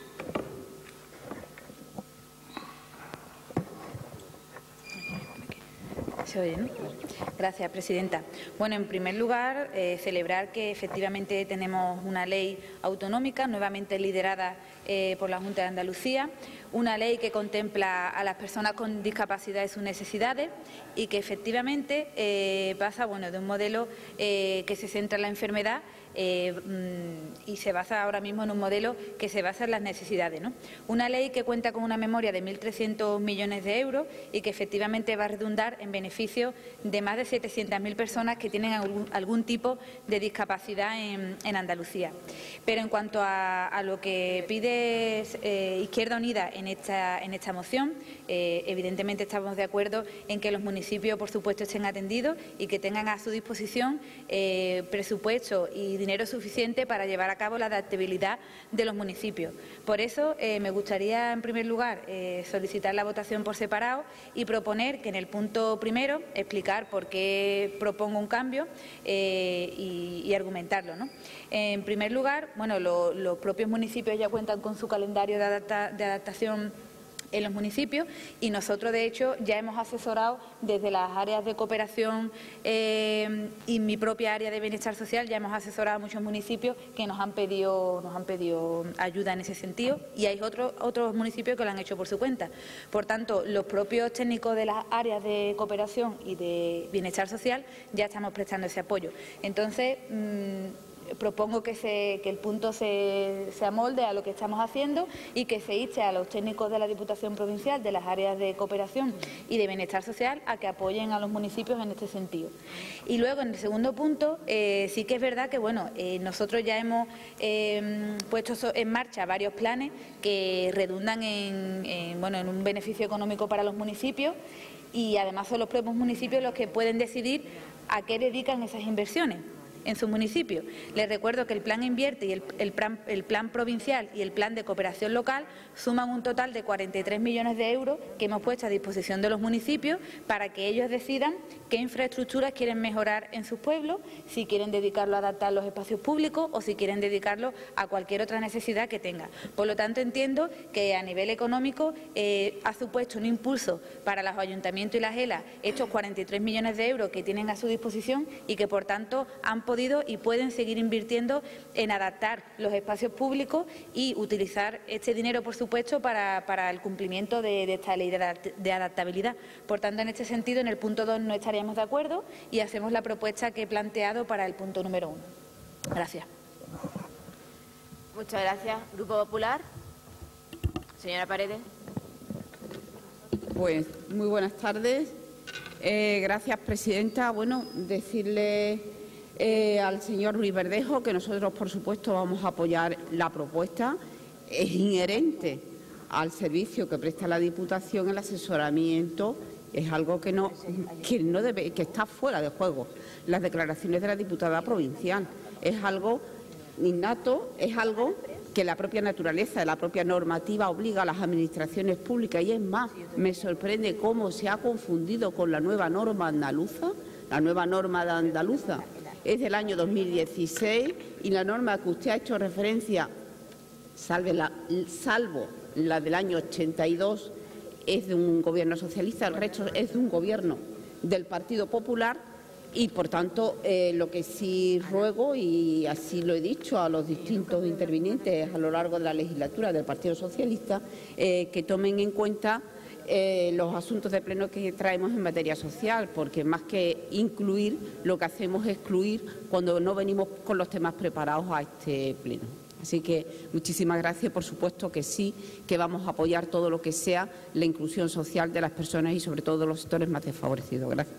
¿Se oye, no? Gracias, presidenta. Bueno, en primer lugar, celebrar que efectivamente tenemos una ley autonómica nuevamente liderada por la Junta de Andalucía, una ley que contempla a las personas con discapacidad y sus necesidades y que efectivamente pasa de un modelo que se centra en la enfermedad y se basa ahora mismo en un modelo que se basa en las necesidades, ¿no? Una ley que cuenta con una memoria de 1.300 millones de euros y que efectivamente va a redundar en beneficio de más de 700.000 personas que tienen algún tipo de discapacidad en Andalucía. Pero en cuanto a lo que pide Izquierda Unida en esta moción, evidentemente estamos de acuerdo en que los municipios, por supuesto, estén atendidos y que tengan a su disposición presupuesto y dinero suficiente para llevar a cabo la adaptabilidad de los municipios. Por eso, me gustaría, en primer lugar, solicitar la votación por separado y proponer que en el punto primero explicar por qué propongo un cambio y argumentarlo, ¿no? En primer lugar, bueno, los propios municipios ya cuentan con su calendario de adaptación en los municipios y nosotros, de hecho, ya hemos asesorado desde las áreas de cooperación y mi propia área de bienestar social, ya hemos asesorado a muchos municipios que nos han pedido ayuda en ese sentido y hay otros municipios que lo han hecho por su cuenta. Por tanto, los propios técnicos de las áreas de cooperación y de bienestar social ya estamos prestando ese apoyo. Entonces, propongo que el punto se amolde a lo que estamos haciendo y que se inste a los técnicos de la Diputación Provincial, de las áreas de cooperación y de bienestar social, a que apoyen a los municipios en este sentido. Y luego, en el segundo punto, sí que es verdad que nosotros ya hemos puesto en marcha varios planes que redundan en un beneficio económico para los municipios y además son los propios municipios los que pueden decidir a qué dedican esas inversiones en sus municipios. Les recuerdo que el Plan Invierte y el Plan Provincial y el Plan de Cooperación Local suman un total de 43 millones de euros que hemos puesto a disposición de los municipios para que ellos decidan qué infraestructuras quieren mejorar en sus pueblos, si quieren dedicarlo a adaptar los espacios públicos o si quieren dedicarlo a cualquier otra necesidad que tenga. Por lo tanto, entiendo que a nivel económico ha supuesto un impulso para los ayuntamientos y las ELA estos 43 millones de euros que tienen a su disposición y que, por tanto, han podido y pueden seguir invirtiendo en adaptar los espacios públicos y utilizar este dinero, por supuesto, para el cumplimiento de esta ley de adaptabilidad. Por tanto, en este sentido, en el punto 2 no estaríamos de acuerdo y hacemos la propuesta que he planteado para el punto número 1. Gracias. Muchas gracias. Grupo Popular. Señora Paredes. Pues muy buenas tardes. Gracias, presidenta. Bueno, decirle al señor Ruiz Verdejo que nosotros, por supuesto, vamos a apoyar la propuesta. Es inherente al servicio que presta la Diputación el asesoramiento, es algo que está fuera de juego. Las declaraciones de la diputada provincial es algo innato, es algo que la propia naturaleza, la propia normativa obliga a las administraciones públicas y es más, me sorprende cómo se ha confundido con la nueva norma andaluza. La nueva norma andaluza es del año 2016 y la norma que usted ha hecho referencia, salvo la del año 82, es de un gobierno socialista, el resto es de un gobierno del Partido Popular y, por tanto, lo que sí ruego, y así lo he dicho a los distintos intervinientes a lo largo de la legislatura del Partido Socialista, que tomen en cuenta los asuntos de pleno que traemos en materia social, porque más que incluir, lo que hacemos es excluir cuando no venimos con los temas preparados a este pleno. Así que muchísimas gracias, por supuesto que sí, que vamos a apoyar todo lo que sea la inclusión social de las personas y sobre todo de los sectores más desfavorecidos. Gracias.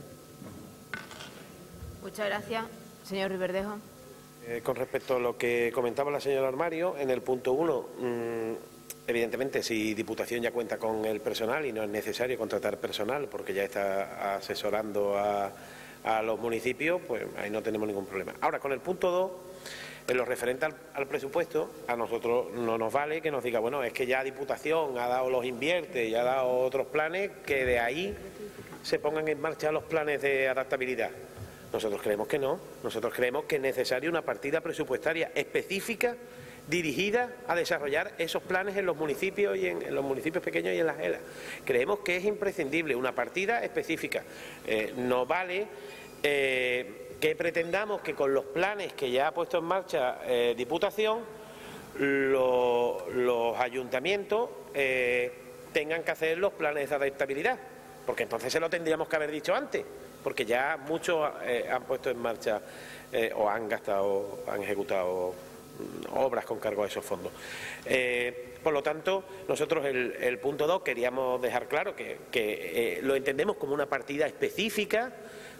Muchas gracias. Señor Ruiz Verdejo. Con respecto a lo que comentaba la señora Armario, en el punto 1, evidentemente, si Diputación ya cuenta con el personal y no es necesario contratar personal porque ya está asesorando a los municipios, pues ahí no tenemos ningún problema. Ahora, con el punto 2, en lo referente al presupuesto, a nosotros no nos vale que nos diga, bueno, es que ya Diputación ha dado los Invierte y ha dado otros planes, que de ahí se pongan en marcha los planes de adaptabilidad. Nosotros creemos que no, nosotros creemos que es necesaria una partida presupuestaria específica dirigida a desarrollar esos planes en los municipios y en los municipios pequeños y en las ELA. Creemos que es imprescindible una partida específica. No vale que pretendamos que con los planes que ya ha puesto en marcha Diputación, los ayuntamientos tengan que hacer los planes de adaptabilidad, porque entonces se lo tendríamos que haber dicho antes, porque ya muchos han puesto en marcha o han ejecutado obras con cargo a esos fondos. Por lo tanto, nosotros el punto 2 queríamos dejar claro que lo entendemos como una partida específica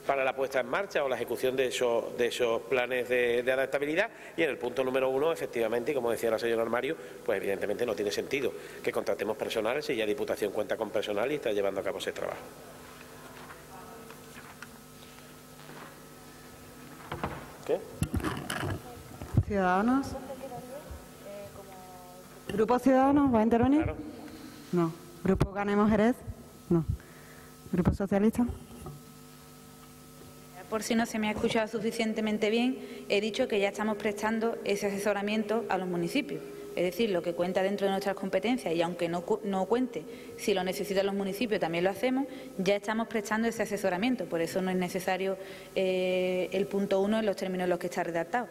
para la puesta en marcha o la ejecución de esos planes de adaptabilidad, y en el punto número 1, efectivamente, y como decía la señora Armario, pues evidentemente no tiene sentido que contratemos personal si ya Diputación cuenta con personal y está llevando a cabo ese trabajo. ¿Qué? ¿Ciudadanos? ¿Grupo Ciudadanos va a intervenir? Claro. No. ¿Grupo Ganemos Jerez? No. ¿Grupo Socialista? Por si no se me ha escuchado suficientemente bien, he dicho que ya estamos prestando ese asesoramiento a los municipios. Es decir, lo que cuenta dentro de nuestras competencias, y aunque no cuente, si lo necesitan los municipios también lo hacemos, ya estamos prestando ese asesoramiento. Por eso no es necesario el punto 1 en los términos en los que está redactado.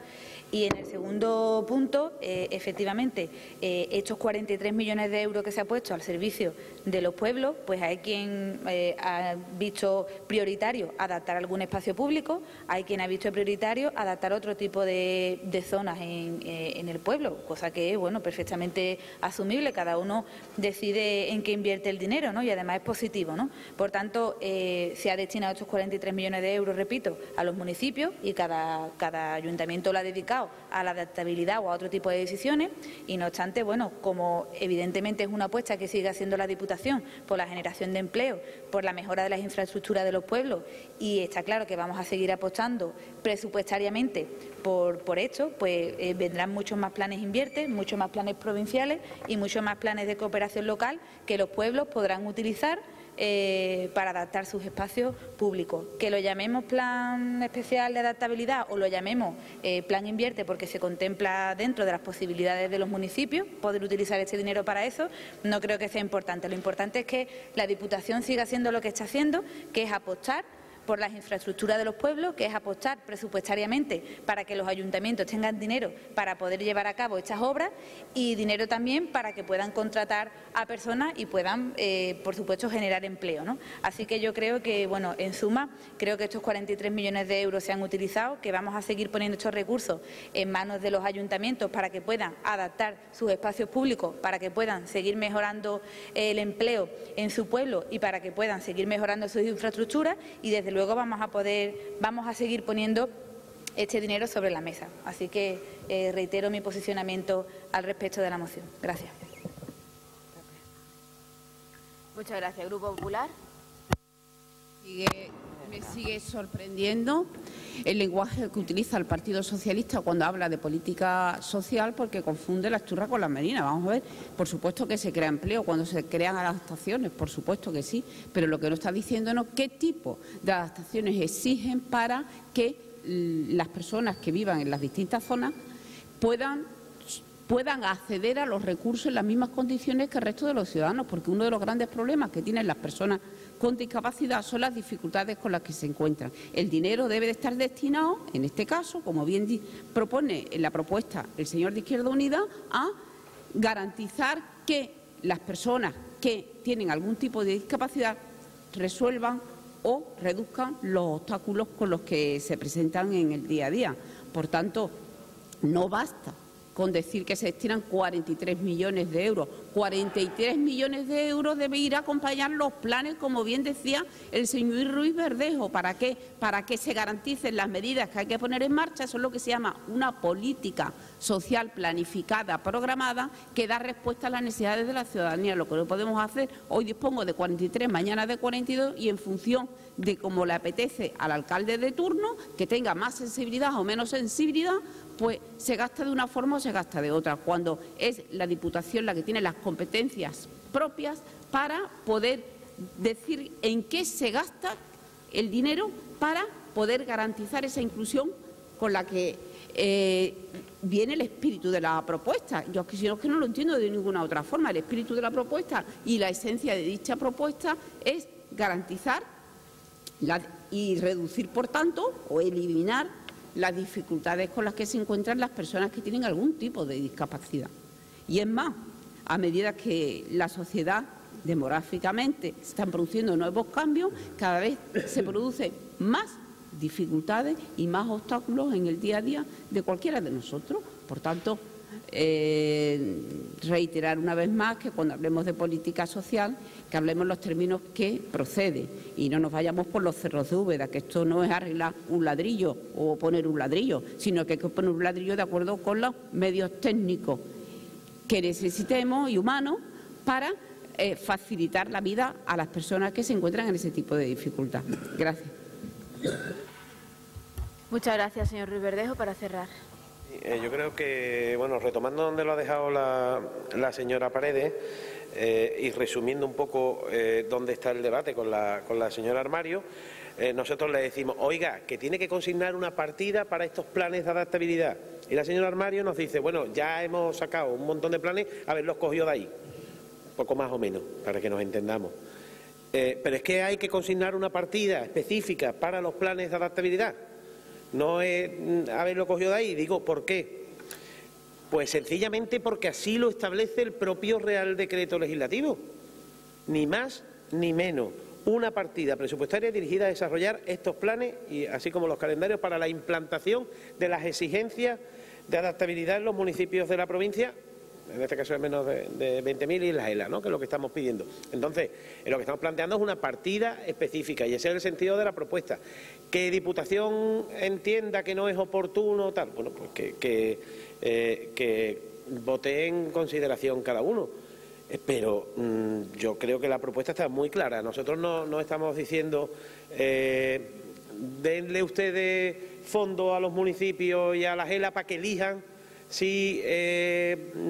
Y en el segundo punto, efectivamente, estos 43 millones de euros que se ha puesto al servicio de los pueblos, pues hay quien ha visto prioritario adaptar algún espacio público, hay quien ha visto prioritario adaptar otro tipo de zonas en el pueblo, cosa que es, bueno, perfectamente asumible. Cada uno decide en qué invierte el dinero, ¿no? Y además es positivo, ¿no? Por tanto, se ha destinado estos 43 millones de euros, repito, a los municipios, y cada ayuntamiento lo ha dedicado a la adaptabilidad o a otro tipo de decisiones, y no obstante, bueno, como evidentemente es una apuesta que sigue haciendo la Diputación por la generación de empleo, por la mejora de las infraestructuras de los pueblos, y está claro que vamos a seguir apostando presupuestariamente por esto, pues vendrán muchos más planes Invierte, muchos más planes provinciales y muchos más planes de cooperación local que los pueblos podrán utilizar para adaptar sus espacios públicos. Que lo llamemos plan especial de adaptabilidad o lo llamemos plan Invierte porque se contempla dentro de las posibilidades de los municipios poder utilizar este dinero para eso, no creo que sea importante. Lo importante es que la Diputación siga haciendo lo que está haciendo, que es apostar por las infraestructuras de los pueblos, que es apostar presupuestariamente para que los ayuntamientos tengan dinero para poder llevar a cabo estas obras, y dinero también para que puedan contratar a personas y puedan, por supuesto, generar empleo, ¿no? Así que yo creo que, bueno, en suma, creo que estos 43 millones de euros se han utilizado, que vamos a seguir poniendo estos recursos en manos de los ayuntamientos para que puedan adaptar sus espacios públicos, para que puedan seguir mejorando el empleo en su pueblo y para que puedan seguir mejorando sus infraestructuras, y desde luego vamos a seguir poniendo este dinero sobre la mesa. Así que reitero mi posicionamiento al respecto de la moción. Gracias. Muchas gracias. Grupo Popular. Me sigue sorprendiendo el lenguaje que utiliza el Partido Socialista cuando habla de política social, porque confunde la churra con la merina. Vamos a ver, por supuesto que se crea empleo cuando se crean adaptaciones, por supuesto que sí, pero lo que nos está diciéndonos qué tipo de adaptaciones exigen para que las personas que vivan en las distintas zonas puedan acceder a los recursos en las mismas condiciones que el resto de los ciudadanos, porque uno de los grandes problemas que tienen las personas con discapacidad son las dificultades con las que se encuentran. El dinero debe de estar destinado, en este caso, como bien propone en la propuesta el señor de Izquierda Unida, a garantizar que las personas que tienen algún tipo de discapacidad resuelvan o reduzcan los obstáculos con los que se presentan en el día a día. Por tanto, no basta con decir que se destinan 43 millones de euros. 43 millones de euros debe ir a acompañar los planes, como bien decía el señor Ruiz Verdejo. ¿Para qué? Para que se garanticen las medidas que hay que poner en marcha. Eso es lo que se llama una política social planificada, programada, que da respuesta a las necesidades de la ciudadanía. Lo que no podemos hacer, hoy dispongo de 43, mañana de 42, y en función de cómo le apetece al alcalde de turno, que tenga más sensibilidad o menos sensibilidad, pues se gasta de una forma o se gasta de otra, cuando es la Diputación la que tiene las competencias propias para poder decir en qué se gasta el dinero para poder garantizar esa inclusión con la que viene el espíritu de la propuesta. Yo es que no lo entiendo de ninguna otra forma. El espíritu de la propuesta y la esencia de dicha propuesta es garantizar y reducir, por tanto, o eliminar las dificultades con las que se encuentran las personas que tienen algún tipo de discapacidad. Y es más, a medida que la sociedad demográficamente se están produciendo nuevos cambios, cada vez se produce más dificultades y más obstáculos en el día a día de cualquiera de nosotros. Por tanto, reiterar una vez más que cuando hablemos de política social, que hablemos en los términos que procede y no nos vayamos por los cerros de Úbeda, que esto no es arreglar un ladrillo o poner un ladrillo, sino que hay que poner un ladrillo de acuerdo con los medios técnicos que necesitemos y humanos para facilitar la vida a las personas que se encuentran en ese tipo de dificultad. Gracias. Muchas gracias, señor Ruiz Verdejo, para cerrar. Yo creo que, bueno, retomando donde lo ha dejado la señora Paredes y resumiendo un poco dónde está el debate con la señora Armario, nosotros le decimos, oiga, que tiene que consignar una partida para estos planes de adaptabilidad. Y la señora Armario nos dice, bueno, ya hemos sacado un montón de planes, haberlos cogido de ahí, poco más o menos, para que nos entendamos. Pero es que hay que consignar una partida específica para los planes de adaptabilidad. No es haberlo cogido de ahí. Digo, ¿por qué? Pues sencillamente porque así lo establece el propio Real Decreto Legislativo. Ni más ni menos. Una partida presupuestaria dirigida a desarrollar estos planes, y así como los calendarios para la implantación de las exigencias de adaptabilidad en los municipios de la provincia, en este caso es menos de 20.000 y la ELA, ¿no?, que es lo que estamos pidiendo. Entonces, lo que estamos planteando es una partida específica y ese es el sentido de la propuesta. Que Diputación entienda que no es oportuno, tal, bueno, pues que vote en consideración cada uno. Pero yo creo que la propuesta está muy clara. Nosotros no estamos diciendo denle ustedes fondo a los municipios y a la ELA para que elijan si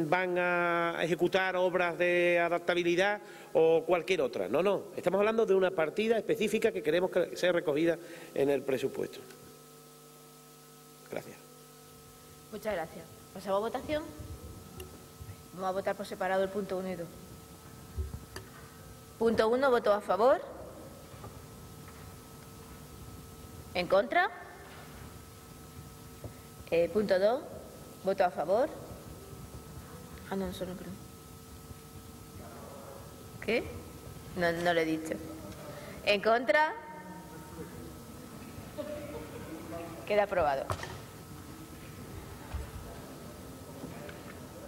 van a ejecutar obras de adaptabilidad o cualquier otra. No, estamos hablando de una partida específica que queremos que sea recogida en el presupuesto. Gracias. Muchas gracias. ¿Pasamos a votación? Vamos a votar por separado el punto 1 y 2. Punto 1, voto a favor. ¿En contra? Punto 2, voto a favor. Ah, no, eso no creo. ¿Qué? No lo he dicho. ¿En contra? Queda aprobado.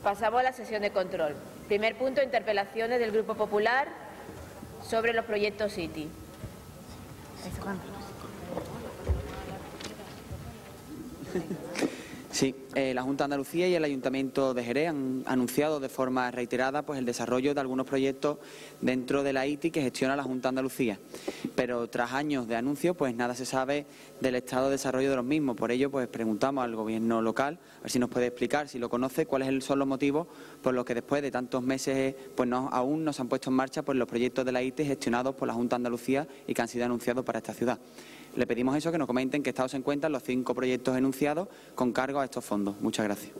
Pasamos a la sesión de control. Primer punto, interpelaciones del Grupo Popular sobre los proyectos City. Sí, la Junta de Andalucía y el Ayuntamiento de Jerez han anunciado de forma reiterada pues el desarrollo de algunos proyectos dentro de la ITI que gestiona la Junta de Andalucía. Pero tras años de anuncios, pues nada se sabe del estado de desarrollo de los mismos. Por ello, pues preguntamos al Gobierno local, a ver si nos puede explicar, si lo conoce, cuáles son los motivos por los que después de tantos meses pues aún no se han puesto en marcha pues los proyectos de la ITI gestionados por la Junta de Andalucía y que han sido anunciados para esta ciudad. Le pedimos eso, que nos comenten qué estado se encuentran los 5 proyectos enunciados con cargo a estos fondos. Muchas gracias.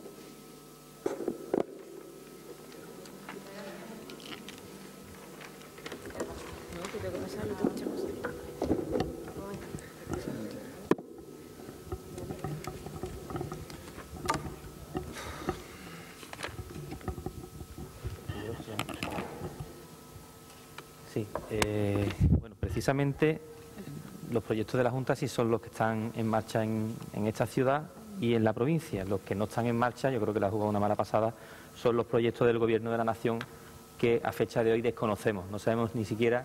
Sí, bueno, precisamente los proyectos de la Junta sí son los que están en marcha en esta ciudad y en la provincia. Los que no están en marcha, yo creo que la ha jugado una mala pasada, son los proyectos del Gobierno de la Nación que a fecha de hoy desconocemos. No sabemos ni siquiera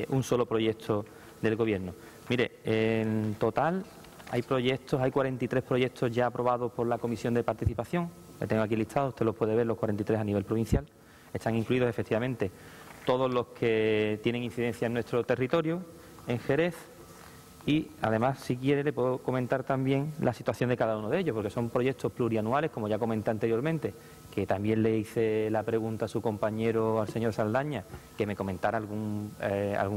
un solo proyecto del Gobierno. Mire, en total hay 43 proyectos ya aprobados por la Comisión de Participación. Le tengo aquí listados, usted los puede ver, los 43 a nivel provincial. Están incluidos efectivamente todos los que tienen incidencia en nuestro territorio, en Jerez. Y además, si quiere, le puedo comentar también la situación de cada uno de ellos, porque son proyectos plurianuales, como ya comenté anteriormente, que también le hice la pregunta a su compañero, al señor Saldaña, que me comentara algún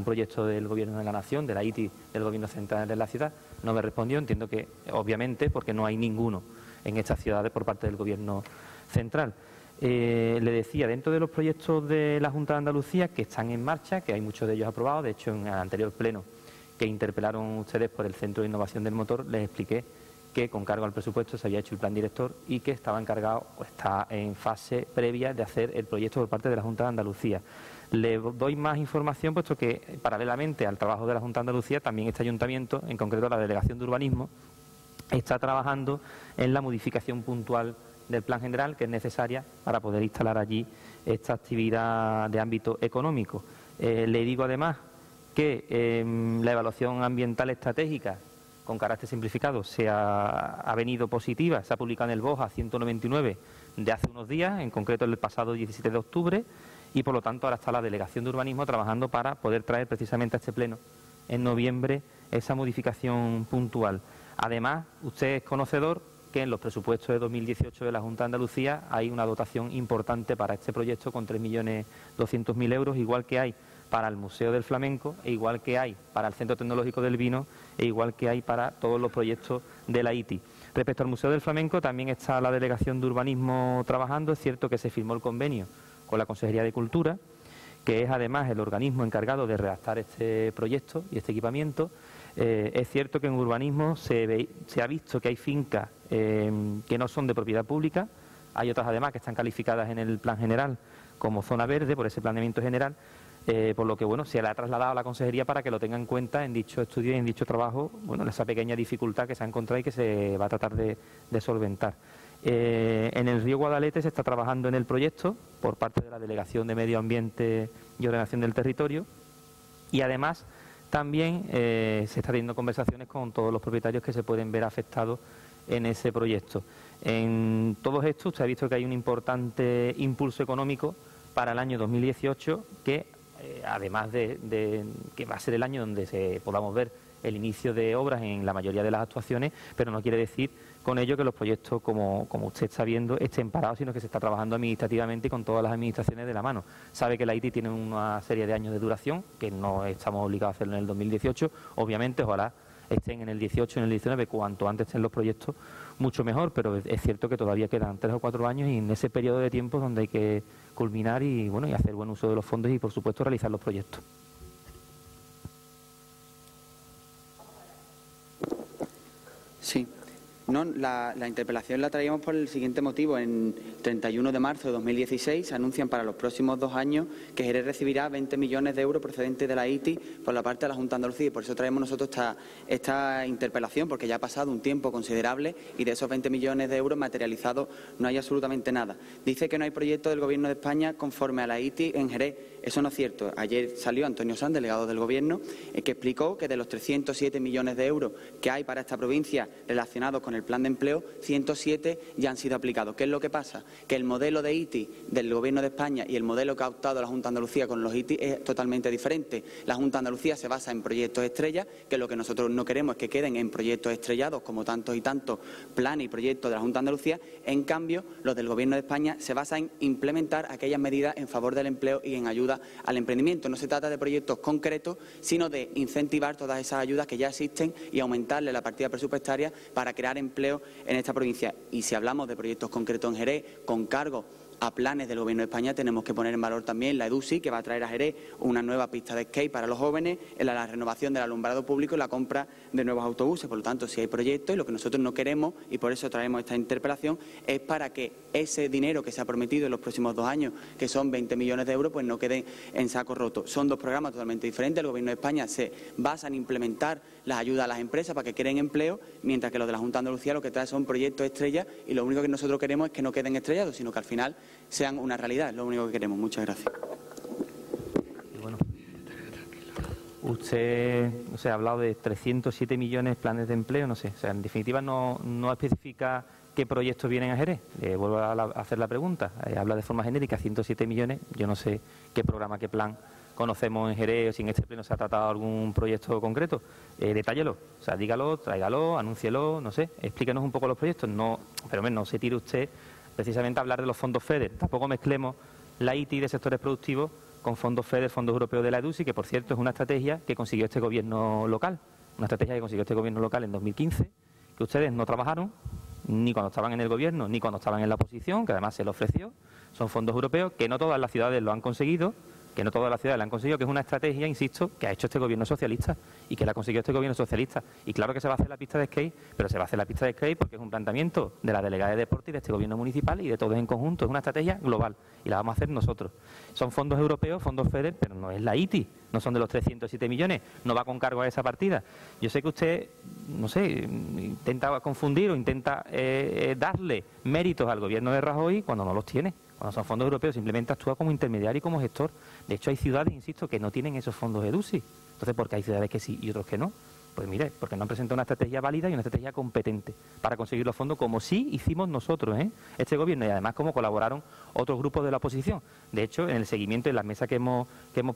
proyecto del Gobierno de la Nación, de la ITI, del Gobierno Central de la ciudad. No me respondió, entiendo que, obviamente, porque no hay ninguno en estas ciudades por parte del Gobierno Central. Le decía, dentro de los proyectos de la Junta de Andalucía, que están en marcha, que hay muchos de ellos aprobados, de hecho, en el anterior pleno, que interpelaron ustedes por el Centro de Innovación del Motor, les expliqué que con cargo al presupuesto se había hecho el plan director y que estaba encargado o está en fase previa de hacer el proyecto por parte de la Junta de Andalucía. Le doy más información, puesto que paralelamente al trabajo de la Junta de Andalucía, también este ayuntamiento, en concreto la Delegación de Urbanismo, está trabajando en la modificación puntual del plan general, que es necesaria para poder instalar allí esta actividad de ámbito económico. Le digo además que la evaluación ambiental estratégica con carácter simplificado ha venido positiva, se ha publicado en el BOJA 199 de hace unos días, en concreto el pasado 17 de octubre, y por lo tanto ahora está la Delegación de Urbanismo trabajando para poder traer precisamente a este pleno en noviembre esa modificación puntual. Además, usted es conocedor que en los presupuestos de 2018 de la Junta de Andalucía hay una dotación importante para este proyecto con 3.200.000 euros, igual que hay para el Museo del Flamenco, e igual que hay para el Centro Tecnológico del Vino, e igual que hay para todos los proyectos de la ITI. Respecto al Museo del Flamenco, también está la Delegación de Urbanismo trabajando. Es cierto que se firmó el convenio con la Consejería de Cultura, que es además el organismo encargado de redactar este proyecto y este equipamiento. Es cierto que en urbanismo se ha visto que hay fincas que no son de propiedad pública, hay otras además que están calificadas en el plan general como zona verde por ese planeamiento general, por lo que bueno, se le ha trasladado a la Consejería para que lo tenga en cuenta en dicho estudio y en dicho trabajo, bueno, esa pequeña dificultad que se ha encontrado y que se va a tratar de solventar. En el río Guadalete se está trabajando en el proyecto por parte de la Delegación de Medio Ambiente y Ordenación del Territorio, y además también se está teniendo conversaciones con todos los propietarios que se pueden ver afectados en ese proyecto. En todos estos usted ha visto que hay un importante impulso económico para el año 2018 que, además de que va a ser el año donde podamos ver el inicio de obras en la mayoría de las actuaciones, pero no quiere decir con ello que los proyectos, como usted está viendo, estén parados, sino que se está trabajando administrativamente y con todas las administraciones de la mano. Sabe que la ITI tiene una serie de años de duración, que no estamos obligados a hacerlo en el 2018, obviamente, ojalá estén en el 18, en el 19, cuanto antes estén los proyectos, mucho mejor, pero es cierto que todavía quedan 3 o 4 años y en ese periodo de tiempo es donde hay que culminar y hacer buen uso de los fondos y, por supuesto, realizar los proyectos. Sí. No, la interpelación la traíamos por el siguiente motivo. En 31 de marzo de 2016 se anuncian para los próximos 2 años que Jerez recibirá 20 millones de euros procedentes de la ITI por la parte de la Junta de Andalucía, y por eso traemos nosotros esta interpelación, porque ya ha pasado un tiempo considerable y de esos 20 millones de euros materializados no hay absolutamente nada. Dice que no hay proyecto del Gobierno de España conforme a la ITI en Jerez. Eso no es cierto. Ayer salió Antonio Sanz, delegado del Gobierno, que explicó que de los 307 millones de euros que hay para esta provincia relacionados con el plan de empleo, 107 ya han sido aplicados. ¿Qué es lo que pasa? Que el modelo de ITI del Gobierno de España y el modelo que ha optado la Junta de Andalucía con los ITI es totalmente diferente. La Junta de Andalucía se basa en proyectos estrella, que lo que nosotros no queremos es que queden en proyectos estrellados, como tantos y tantos planes y proyectos de la Junta de Andalucía. En cambio, los del Gobierno de España se basa en implementar aquellas medidas en favor del empleo y en ayuda al emprendimiento. No se trata de proyectos concretos, sino de incentivar todas esas ayudas que ya existen y aumentarle la partida presupuestaria para crear empleo en esta provincia. Y si hablamos de proyectos concretos en Jerez, con cargo a planes del Gobierno de España, tenemos que poner en valor también la EDUSI, que va a traer a Jerez una nueva pista de skate para los jóvenes, la renovación del alumbrado público y la compra de nuevos autobuses. Por lo tanto, si hay proyectos, y lo que nosotros no queremos, y por eso traemos esta interpelación, es para que ese dinero que se ha prometido en los próximos 2 años, que son 20 millones de euros, pues no queden en saco roto. Son 2 programas totalmente diferentes. El Gobierno de España se basa en implementar las ayudas a las empresas para que creen empleo, mientras que los de la Junta de Andalucía lo que trae son proyectos estrellas, y lo único que nosotros queremos es que no queden estrellados, sino que al final sean una realidad. Es lo único que queremos. Muchas gracias. Bueno, usted ha hablado de 307 millones planes de empleo, no sé, o sea, en definitiva no especifica qué proyectos vienen a Jerez. Vuelvo a hacer la pregunta. Habla de forma genérica, 107 millones, yo no sé qué programa, qué plan conocemos en Jerez, o si en este pleno se ha tratado algún proyecto concreto. Detállelo, o sea, dígalo, tráigalo, anúncielo, no sé, explíquenos un poco los proyectos. No, pero no se tire usted precisamente a hablar de los fondos FEDER. Tampoco mezclemos la ITI de sectores productivos con fondos FEDER, Fondos Europeos de la EDUSI, que por cierto es una estrategia que consiguió este gobierno local, en 2015, que ustedes no trabajaron ni cuando estaban en el gobierno ni cuando estaban en la oposición, que además se lo ofreció. Son fondos europeos que no todas las ciudades lo han conseguido, que no todas las ciudades la han conseguido, que es una estrategia, insisto, que ha hecho este gobierno socialista y que la ha conseguido este gobierno socialista. Y claro que se va a hacer la pista de skate, pero se va a hacer la pista de skate porque es un planteamiento de la delegada de deporte y de este gobierno municipal y de todos en conjunto. Es una estrategia global y la vamos a hacer nosotros. Son fondos europeos, fondos FEDER, pero no es la ITI, no son de los 307 millones, no va con cargo a esa partida. Yo sé que usted, no sé, intenta confundir o intenta darle méritos al gobierno de Rajoy cuando no los tiene. Cuando son fondos europeos simplemente actúa como intermediario y como gestor. De hecho hay ciudades, insisto, que no tienen esos fondos EDUSI. Entonces, ¿por qué hay ciudades que sí y otros que no? Pues mire, porque no han presentado una estrategia válida y una estrategia competente para conseguir los fondos, como sí hicimos nosotros, este gobierno, y además como colaboraron otros grupos de la oposición. De hecho, en el seguimiento, en las mesas que hemos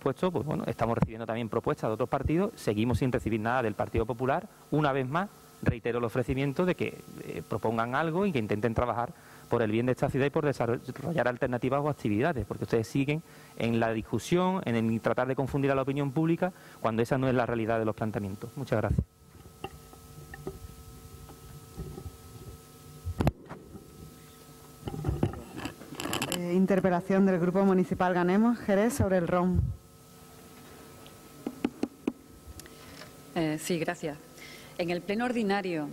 puesto, pues bueno, estamos recibiendo también propuestas de otros partidos, seguimos sin recibir nada del Partido Popular. Una vez más, reitero el ofrecimiento de que propongan algo y que intenten trabajar por el bien de esta ciudad y por desarrollar alternativas o actividades, porque ustedes siguen en la discusión, en el tratar de confundir a la opinión pública, cuando esa no es la realidad de los planteamientos. Muchas gracias. Interpelación del Grupo Municipal Ganemos, Jerez, sobre el ROM. Sí, gracias. En el pleno ordinario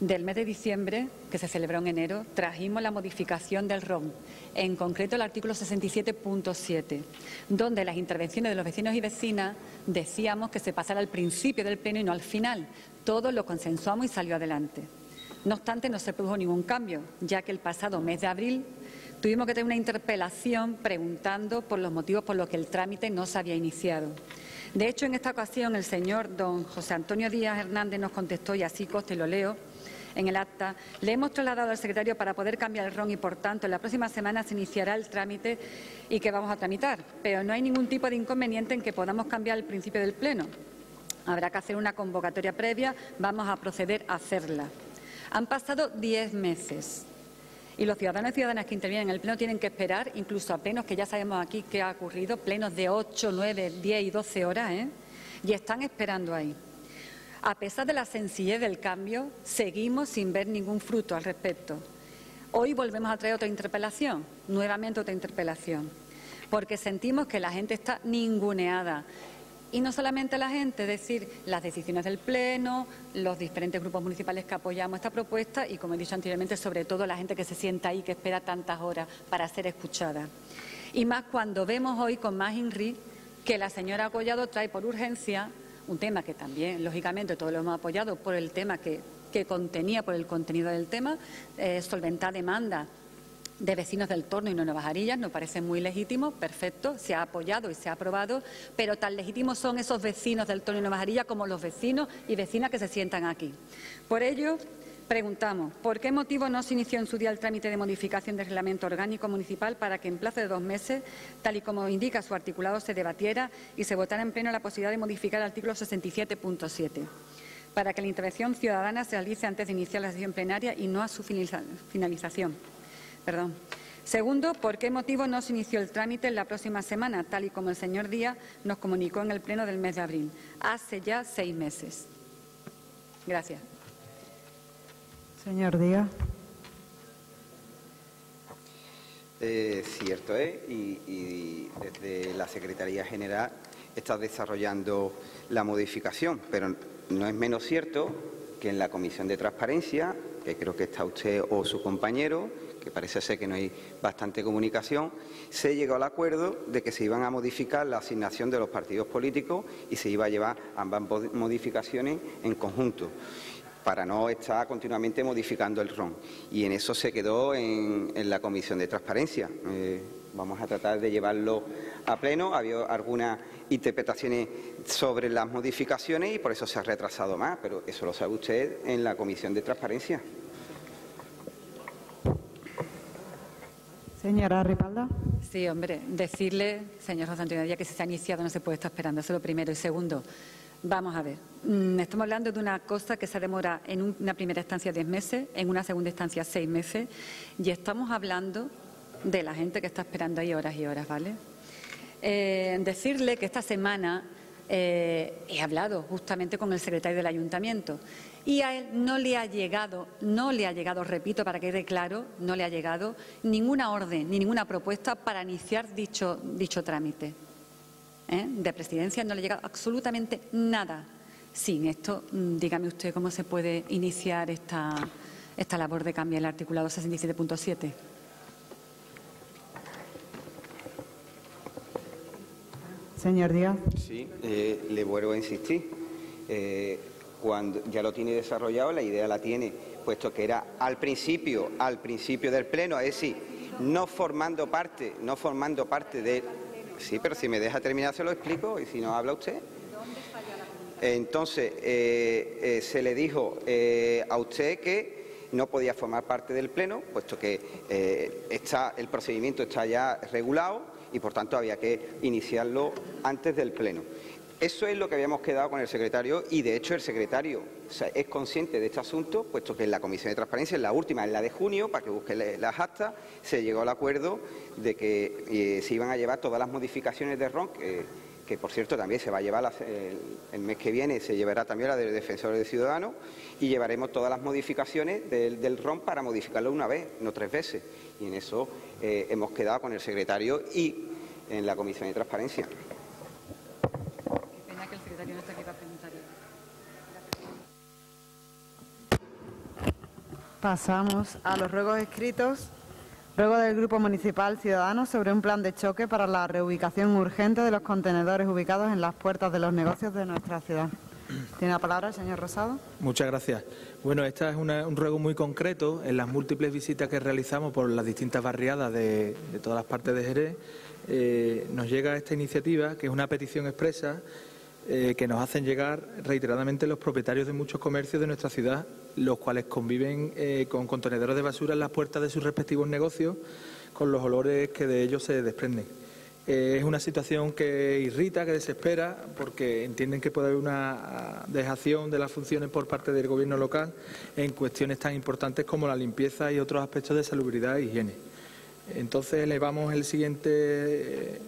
del mes de diciembre, que se celebró en enero, trajimos la modificación del ROM, en concreto el artículo 67.7, donde las intervenciones de los vecinos y vecinas decíamos que se pasara al principio del pleno y no al final. Todo lo consensuamos y salió adelante. No obstante, no se produjo ningún cambio, ya que el pasado mes de abril tuvimos que tener una interpelación preguntando por los motivos por los que el trámite no se había iniciado. De hecho, en esta ocasión, el señor don José Antonio Díaz Hernández nos contestó, y así consta y lo leo en el acta: le hemos trasladado al secretario para poder cambiar el ROM y, por tanto, en la próxima semana se iniciará el trámite y que vamos a tramitar. Pero no hay ningún tipo de inconveniente en que podamos cambiar el principio del pleno. Habrá que hacer una convocatoria previa, vamos a proceder a hacerla. Han pasado 10 meses. Y los ciudadanos y ciudadanas que intervienen en el pleno tienen que esperar, incluso a plenos que ya sabemos aquí qué ha ocurrido, plenos de 8, 9, 10 y 12 horas, y están esperando ahí. A pesar de la sencillez del cambio, seguimos sin ver ningún fruto al respecto. Hoy volvemos a traer otra interpelación, nuevamente otra interpelación, porque sentimos que la gente está ninguneada. Y no solamente la gente, es decir, las decisiones del Pleno, los diferentes grupos municipales que apoyamos esta propuesta y, como he dicho anteriormente, sobre todo la gente que se sienta ahí, que espera tantas horas para ser escuchada. Y más cuando vemos hoy con más INRI que la señora Collado trae por urgencia un tema que también, lógicamente, todos lo hemos apoyado por el tema que contenía, por el contenido del tema, solventar demanda de vecinos del Torno y no Navajarillas, nos parece muy legítimo, perfecto, se ha apoyado y se ha aprobado, pero tan legítimos son esos vecinos del Torno y Navajarillas como los vecinos y vecinas que se sientan aquí. Por ello, preguntamos, ¿por qué motivo no se inició en su día el trámite de modificación del reglamento orgánico municipal para que en plazo de 2 meses, tal y como indica su articulado, se debatiera y se votara en pleno la posibilidad de modificar el artículo 67.7? Para que la intervención ciudadana se realice antes de iniciar la sesión plenaria y no a su finalización. Segundo, ¿por qué motivo no se inició el trámite en la próxima semana, tal y como el señor Díaz nos comunicó en el pleno del mes de abril? Hace ya 6 meses. Gracias. Señor Díaz. Cierto es, y desde la Secretaría General está desarrollando la modificación, pero no es menos cierto que en la Comisión de Transparencia, que creo que está usted o su compañero, que parece ser que no hay bastante comunicación, se llegó al acuerdo de que se iban a modificar la asignación de los partidos políticos y se iba a llevar ambas modificaciones en conjunto, para no estar continuamente modificando el ROM. Y en eso se quedó en la Comisión de Transparencia. Vamos a tratar de llevarlo a pleno. Había algunas interpretaciones sobre las modificaciones y por eso se ha retrasado más, pero eso lo sabe usted en la Comisión de Transparencia. Señora Ripalda. Sí, hombre, decirle, señor José Antonio Díaz, que si se ha iniciado no se puede estar esperando, eso es lo primero. Y segundo, vamos a ver, estamos hablando de una cosa que se demora en una primera instancia 10 meses, en una segunda instancia 6 meses, y estamos hablando de la gente que está esperando ahí horas y horas, ¿vale? Decirle que esta semana he hablado justamente con el secretario del Ayuntamiento y a él no le ha llegado, repito para que quede claro, no le ha llegado ninguna orden ni ninguna propuesta para iniciar dicho trámite. de Presidencia, no le llega absolutamente nada. Sin esto, dígame usted cómo se puede iniciar esta labor de cambiar el articulado 67.7. Señor Díaz. Sí, le vuelvo a insistir. Cuando ya lo tiene desarrollado, la idea la tiene, puesto que era al principio del Pleno, es decir, no formando parte de... Sí, pero si me deja terminar se lo explico, y si no habla usted. Entonces, se le dijo a usted que no podía formar parte del Pleno, puesto que el procedimiento está ya regulado y, por tanto, había que iniciarlo antes del Pleno. Eso es lo que habíamos quedado con el secretario y, de hecho, el secretario es consciente de este asunto, puesto que en la Comisión de Transparencia, en la última, en la de junio, para que busque las actas, se llegó al acuerdo de que se iban a llevar todas las modificaciones de RON, que por cierto también se va a llevar el mes que viene, se llevará también la del Defensor del Ciudadano, y llevaremos todas las modificaciones del RON para modificarlo una vez, no 3 veces. Y en eso hemos quedado con el secretario y en la Comisión de Transparencia. Que el secretario no está aquí para preguntar. Pasamos a los ruegos escritos. Ruego del Grupo Municipal Ciudadanos sobre un plan de choque para la reubicación urgente de los contenedores ubicados en las puertas de los negocios de nuestra ciudad. Tiene la palabra el señor Rosado. Muchas gracias. Bueno, este es un ruego muy concreto. En las múltiples visitas que realizamos por las distintas barriadas de todas las partes de Jerez, nos llega esta iniciativa, que es una petición expresa que nos hacen llegar reiteradamente los propietarios de muchos comercios de nuestra ciudad, los cuales conviven con contenedores de basura en las puertas de sus respectivos negocios, con los olores que de ellos se desprenden. Es una situación que irrita, que desespera, porque entienden que puede haber una dejación de las funciones por parte del Gobierno local en cuestiones tan importantes como la limpieza y otros aspectos de salubridad e higiene. Entonces elevamos el siguiente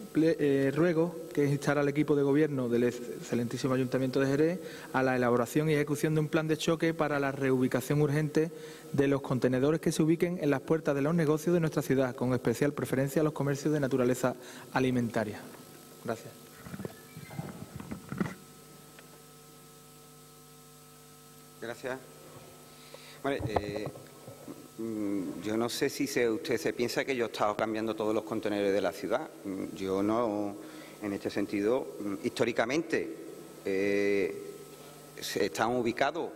ruego, que es instar al equipo de gobierno del excelentísimo Ayuntamiento de Jerez a la elaboración y ejecución de un plan de choque para la reubicación urgente de los contenedores que se ubiquen en las puertas de los negocios de nuestra ciudad, con especial preferencia a los comercios de naturaleza alimentaria. Gracias. Gracias. Bueno, yo no sé si usted se piensa que yo he estado cambiando todos los contenedores de la ciudad. Yo no, en este sentido, históricamente están ubicados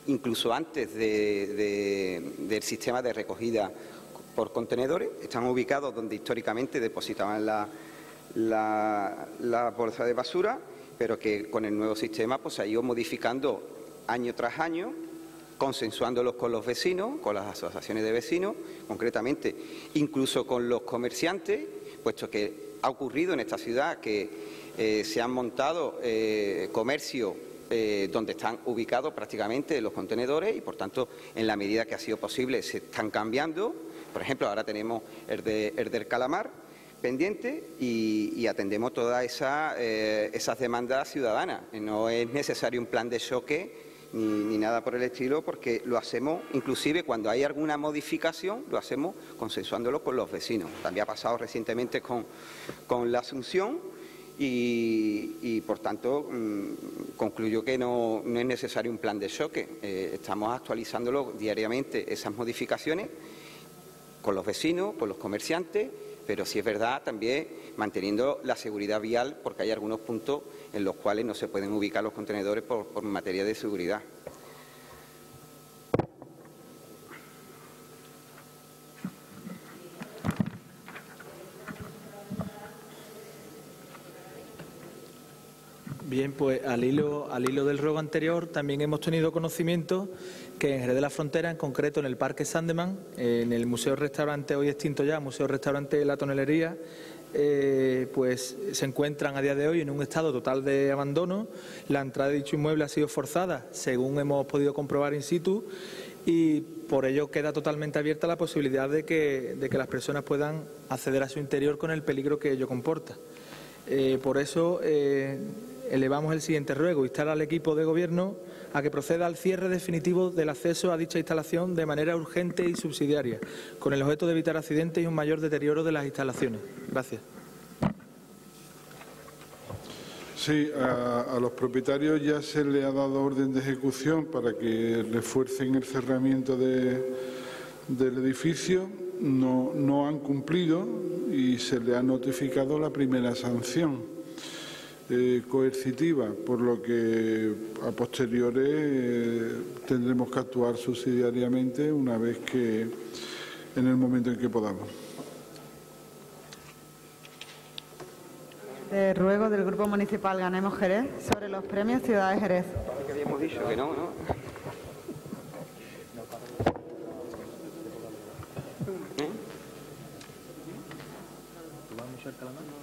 incluso antes del sistema de recogida por contenedores, están ubicados donde históricamente depositaban la bolsa de basura, pero que con el nuevo sistema pues se ha ido modificando año tras año, consensuándolos con los vecinos, con las asociaciones de vecinos, concretamente incluso con los comerciantes, puesto que ha ocurrido en esta ciudad que se han montado comercios donde están ubicados prácticamente los contenedores y, por tanto, en la medida que ha sido posible se están cambiando. Por ejemplo, ahora tenemos el del calamar pendiente y atendemos todas esas demandas ciudadanas. No es necesario un plan de choque ni nada por el estilo, porque lo hacemos, inclusive cuando hay alguna modificación, lo hacemos consensuándolo con los vecinos. También ha pasado recientemente con la Asunción y por tanto, concluyo que no es necesario un plan de choque. Estamos actualizándolo diariamente, esas modificaciones, con los vecinos, con los comerciantes, pero sí es verdad también manteniendo la seguridad vial, porque hay algunos puntos en los cuales no se pueden ubicar los contenedores por materia de seguridad. Bien, pues al hilo del ruego anterior también hemos tenido conocimiento que en Jerez de la Frontera, en concreto en el Parque Sandeman, en el Museo-Restaurante, hoy extinto ya, Museo-Restaurante La Tonelería, pues se encuentran a día de hoy en un estado total de abandono. La entrada de dicho inmueble ha sido forzada, según hemos podido comprobar in situ, y por ello queda totalmente abierta la posibilidad de que las personas puedan acceder a su interior con el peligro que ello comporta. Por eso elevamos el siguiente ruego: instar al equipo de gobierno a que proceda al cierre definitivo del acceso a dicha instalación de manera urgente y subsidiaria, con el objeto de evitar accidentes y un mayor deterioro de las instalaciones. Gracias. Sí, a los propietarios ya se le ha dado orden de ejecución para que refuercen el cerramiento del edificio. No han cumplido y se le ha notificado la primera sanción coercitiva, por lo que a posteriores tendremos que actuar subsidiariamente una vez que, en el momento en que podamos. Ruego del Grupo Municipal Ganemos Jerez sobre los premios Ciudad de Jerez. Que habíamos dicho que no, ¿no?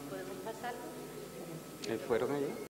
¿Podemos pasar? ¿Fueron allí?